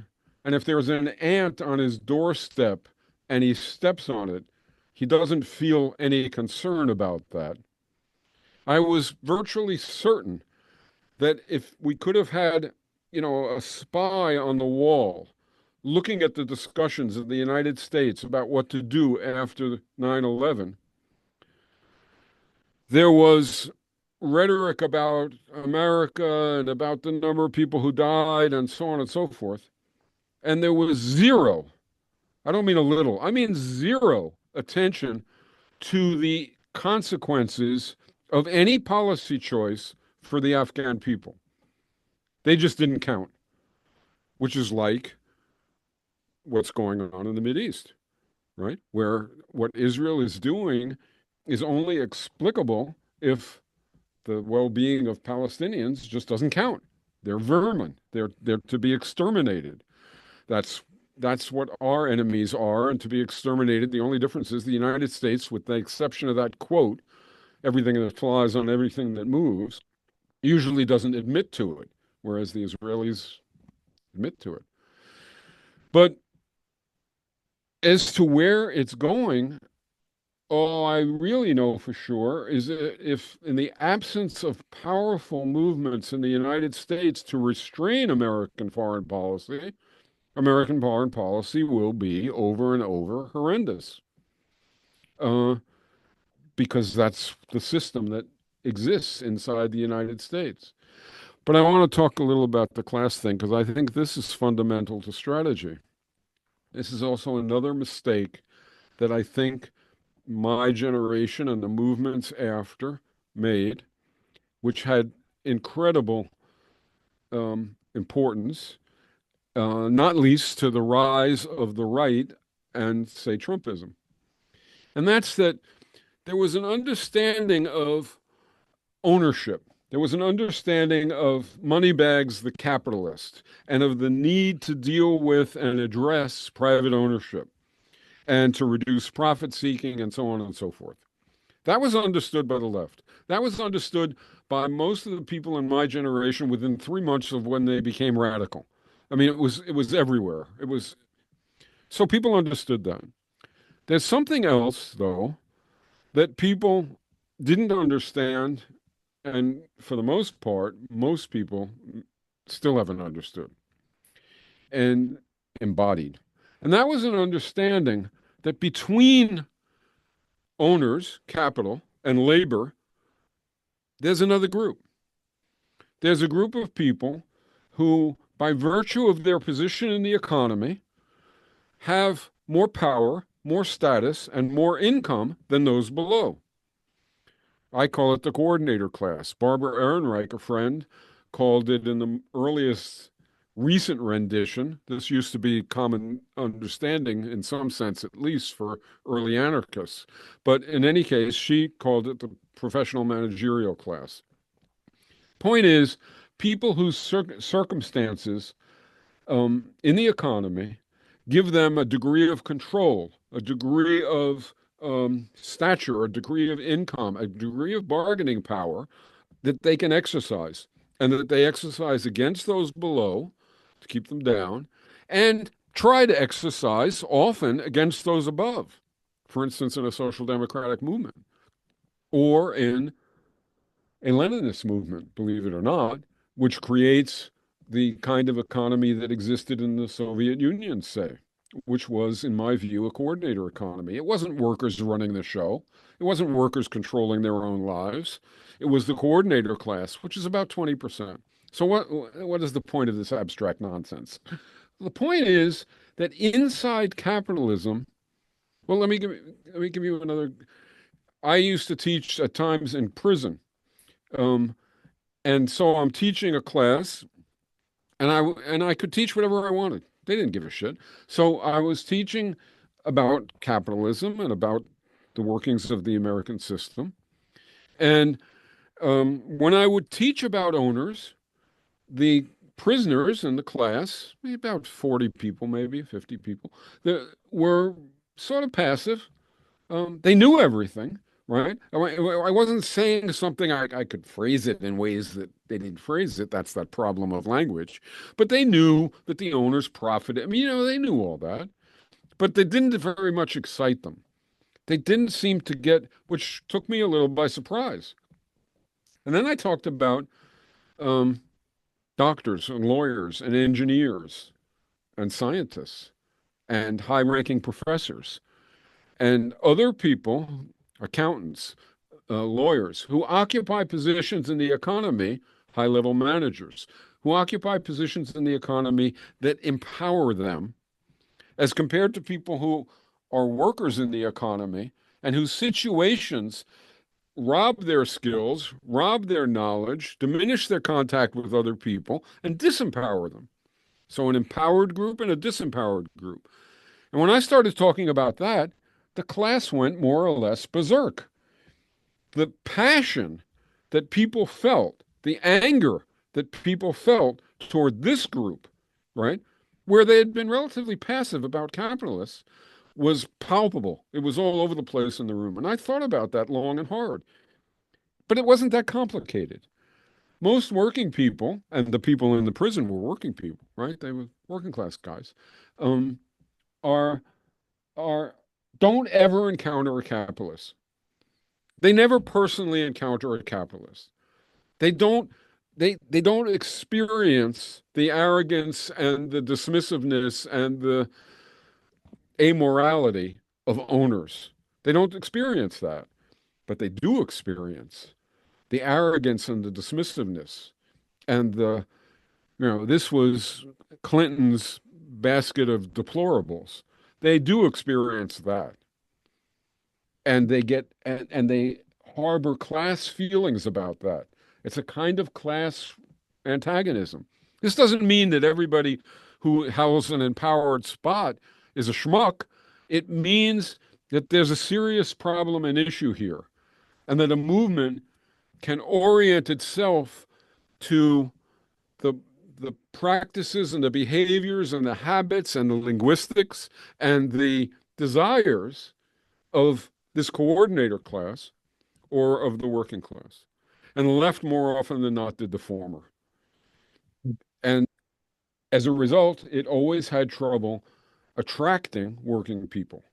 and if there's an ant on his doorstep and he steps on it, he doesn't feel any concern about that. I was virtually certain that if we could have had, a spy on the wall looking at the discussions in the United States about what to do after 9/11, there was rhetoric about America and about the number of people who died and so on and so forth. And there was zero, I don't mean a little, I mean zero attention to the consequences of any policy choice for the Afghan people. They just didn't count, which is like what's going on in the Mideast, right? Where what Israel is doing is only explicable if the well-being of Palestinians just doesn't count. They're vermin. They're to be exterminated. That's what our enemies are, and to be exterminated. The only difference is the United States, with the exception of that quote, everything that flies on everything that moves, usually doesn't admit to it, whereas the Israelis admit to it. But as to where it's going, all I really know for sure is that if, in the absence of powerful movements in the United States to restrain American foreign policy will be over and over horrendous. Because that's the system that exists inside the United States. But I want to talk a little about the class thing because I think this is fundamental to strategy. This is also another mistake that I think my generation and the movements after made, which had incredible importance, not least to the rise of the right and, say, Trumpism. And that's that there was an understanding of ownership. There was an understanding of Moneybags the capitalist and of the need to deal with and address private ownership and to reduce profit seeking and so on and so forth. That was understood by the left. That was understood by most of the people in my generation within 3 months of when they became radical. I mean, it was everywhere. It was so people understood that. There's something else, though, that people didn't understand, and for the most part, most people still haven't understood and embodied. And that was an understanding that between owners, capital, and labor, there's another group. There's a group of people who, by virtue of their position in the economy, have more power, more status, and more income than those below. I call it the coordinator class. Barbara Ehrenreich, a friend, called it in the earliest recent rendition. This used to be common understanding, in some sense at least, for early anarchists. But in any case, she called it the professional managerial class. Point is, people whose circumstances in the economy give them a degree of control, a degree of stature, a degree of income, a degree of bargaining power that they can exercise, and that they exercise against those below to keep them down, and try to exercise often against those above. For instance, in a social democratic movement or in a Leninist movement, believe it or not, which creates the kind of economy that existed in the Soviet Union, say, which was, in my view, a coordinator economy. It wasn't workers running the show. It wasn't workers controlling their own lives. It was the coordinator class, which is about 20%. So what is the point of this abstract nonsense? The point is that inside capitalism, well, let me give you another. I used to teach at times in prison. And so I'm teaching a class, and I could teach whatever I wanted. They didn't give a shit. So I was teaching about capitalism and about the workings of the American system. And when I would teach about owners, the prisoners in the class, about 40 people, maybe 50 people, were sort of passive. They knew everything, right? I wasn't saying something, I could phrase it in ways that they didn't phrase it. That's that problem of language. But they knew that the owners profited. I mean, they knew all that. But they didn't very much excite them. They didn't seem to get, which took me a little by surprise. And then I talked about doctors and lawyers and engineers and scientists and high-ranking professors and other people, accountants, lawyers, who occupy positions in the economy, high-level managers, who occupy positions in the economy that empower them, as compared to people who are workers in the economy and whose situations rob their skills, rob their knowledge, diminish their contact with other people, and disempower them. So an empowered group and a disempowered group. And when I started talking about that, the class went more or less berserk. The passion that people felt, the anger that people felt toward this group, right, where they had been relatively passive about capitalists, was palpable. It was all over the place in the room. And I thought about that long and hard. But it wasn't that complicated. Most working people, and the people in the prison were working people, right? They were working class guys, are are don't ever encounter a capitalist. They never personally encounter a capitalist. They don't they don't experience the arrogance and the dismissiveness and the amorality of owners. They don't experience that, but they do experience the arrogance and the dismissiveness and the this was Clinton's basket of deplorables. They do experience that. And they get and they harbor class feelings about that. It's a kind of class antagonism. This doesn't mean that everybody who holds an empowered spot is a schmuck. It means that there's a serious problem and issue here, and that a movement can orient itself to the the practices and the behaviors and the habits and the linguistics and the desires of this coordinator class or of the working class. And the left, more often than not, did the former. And as a result, it always had trouble attracting working people,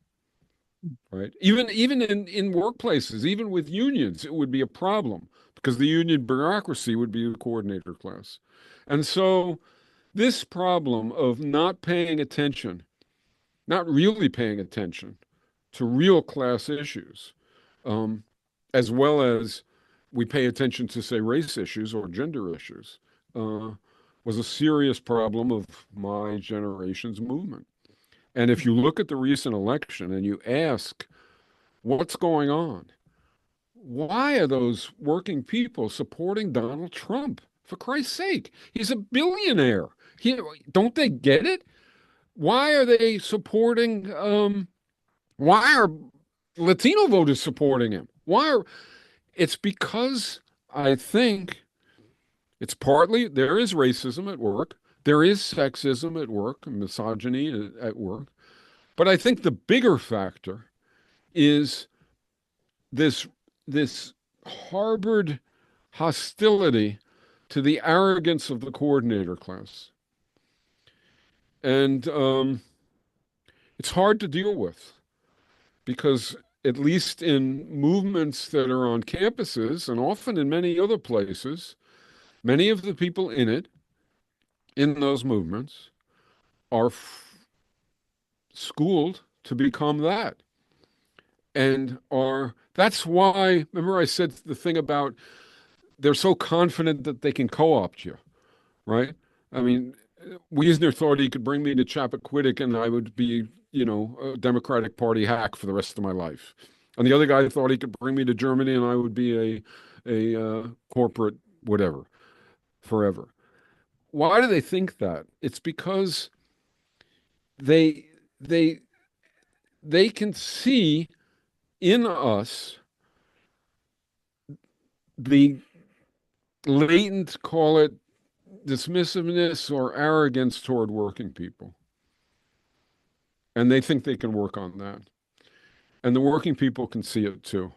right? Even in workplaces, even with unions, it would be a problem because the union bureaucracy would be the coordinator class. And so this problem of not paying attention, not really paying attention to real class issues, as well as we pay attention to, say, race issues or gender issues, was a serious problem of my generation's movement. And if you look at the recent election and you ask, what's going on? Why are those working people supporting Donald Trump? For Christ's sake, he's a billionaire. Don't they get it? Why are they supporting? Why are Latino voters supporting him? It's because I think it's partly there is racism at work, there is sexism at work, misogyny at work, but I think the bigger factor is this harbored hostility to the arrogance of the coordinator class. And it's hard to deal with because at least in movements that are on campuses and often in many other places, many of the people in those movements, are schooled to become that. And that's why, remember I said the thing about they're so confident that they can co-opt you, right? I mean, Wiesner thought he could bring me to Chappaquiddick and I would be, a Democratic Party hack for the rest of my life. And the other guy thought he could bring me to Germany and I would be a corporate whatever forever. Why do they think that? It's because they can see in us the latent, call it dismissiveness or arrogance toward working people. And they think they can work on that. And the working people can see it too.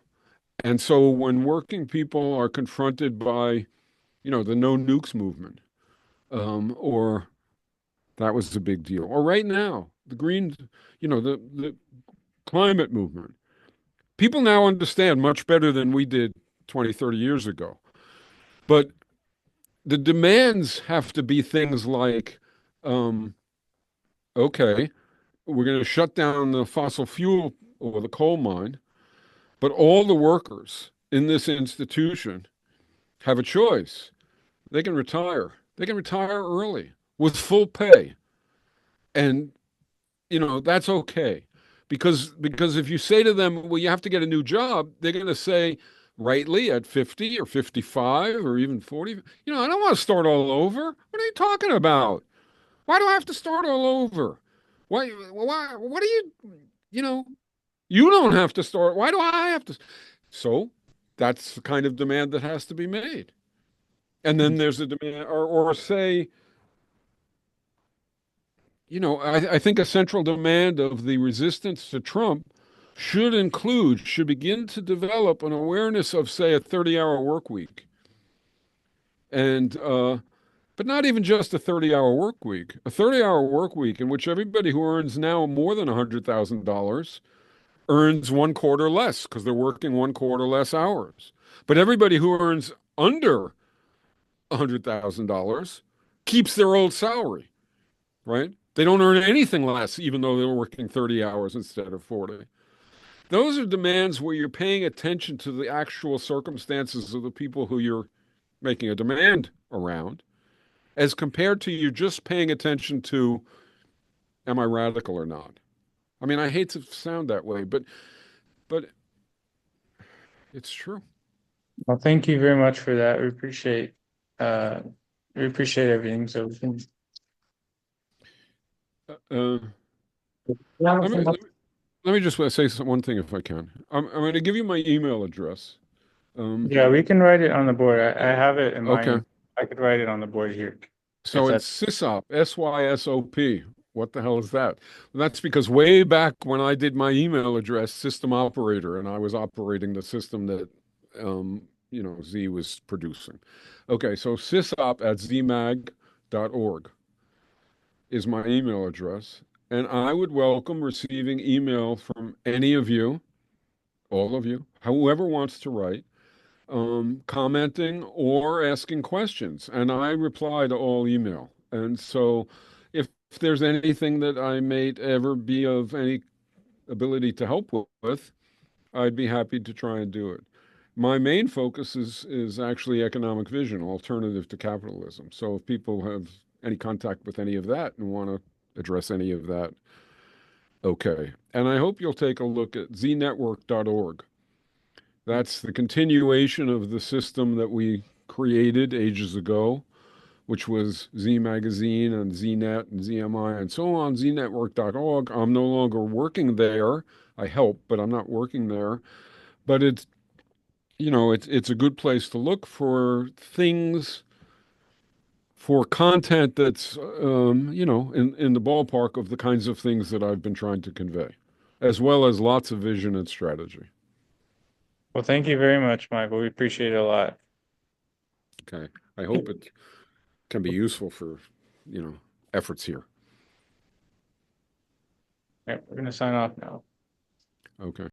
And so when working people are confronted by, the no nukes movement, or that was a big deal, or right now, the green, the climate movement, people now understand much better than we did 20, 30 years ago. But the demands have to be things like, okay, we're going to shut down the fossil fuel or the coal mine, but all the workers in this institution have a choice. They can retire. They can retire early with full pay. And, that's okay. Because if you say to them, well, you have to get a new job, they're going to say, rightly, at 50 or 55 or even 40, I don't want to start all over. What are you talking about? Why do I have to start all over? What do you don't have to start. Why do I have to? So that's the kind of demand that has to be made. And then there's a demand, or say, I think a central demand of the resistance to Trump should begin to develop an awareness of, say, a 30-hour work week. And But not even just a 30-hour work week. A 30-hour work week in which everybody who earns now more than $100,000 earns one quarter less because they're working one quarter less hours. But everybody who earns under $100,000 keeps their old salary, right? They don't earn anything less, even though they're working 30 hours instead of 40. Those are demands where you're paying attention to the actual circumstances of the people who you're making a demand around, as compared to you just paying attention to, am I radical or not? I mean, I hate to sound that way, but it's true. Well, thank you very much for that. Uh, we appreciate everything. So we can. Uh, let me, let me just say one thing if I can. I'm going to give you my email address. Yeah, we can write it on the board. I have it in Okay. mind. I could write it on the board here. So If it's SYSOP, SYSOP. What the hell is that? Well, that's because way back when I did my email address, system operator, and I was operating the system that, Z was producing. Okay, so SYSOP at zmag.org is my email address. And I would welcome receiving email from any of you, all of you, whoever wants to write, commenting or asking questions. And I reply to all email. And so if there's anything that I may ever be of any ability to help with, I'd be happy to try and do it. My main focus is actually economic vision, alternative to capitalism. So if people have any contact with any of that and want to address any of that, okay. And I hope you'll take a look at znetwork.org. That's the continuation of the system that we created ages ago, which was Z Magazine and ZNet and ZMI and so on, znetwork.org. I'm no longer working there. I help, but I'm not working there. But it's a good place to look for things, for content that's in the ballpark of the kinds of things that I've been trying to convey, as well as lots of vision and strategy. well, thank you very much, Michael. We appreciate it a lot. Okay. I hope it can be useful for, efforts here. All right, we're going to sign off now. Okay.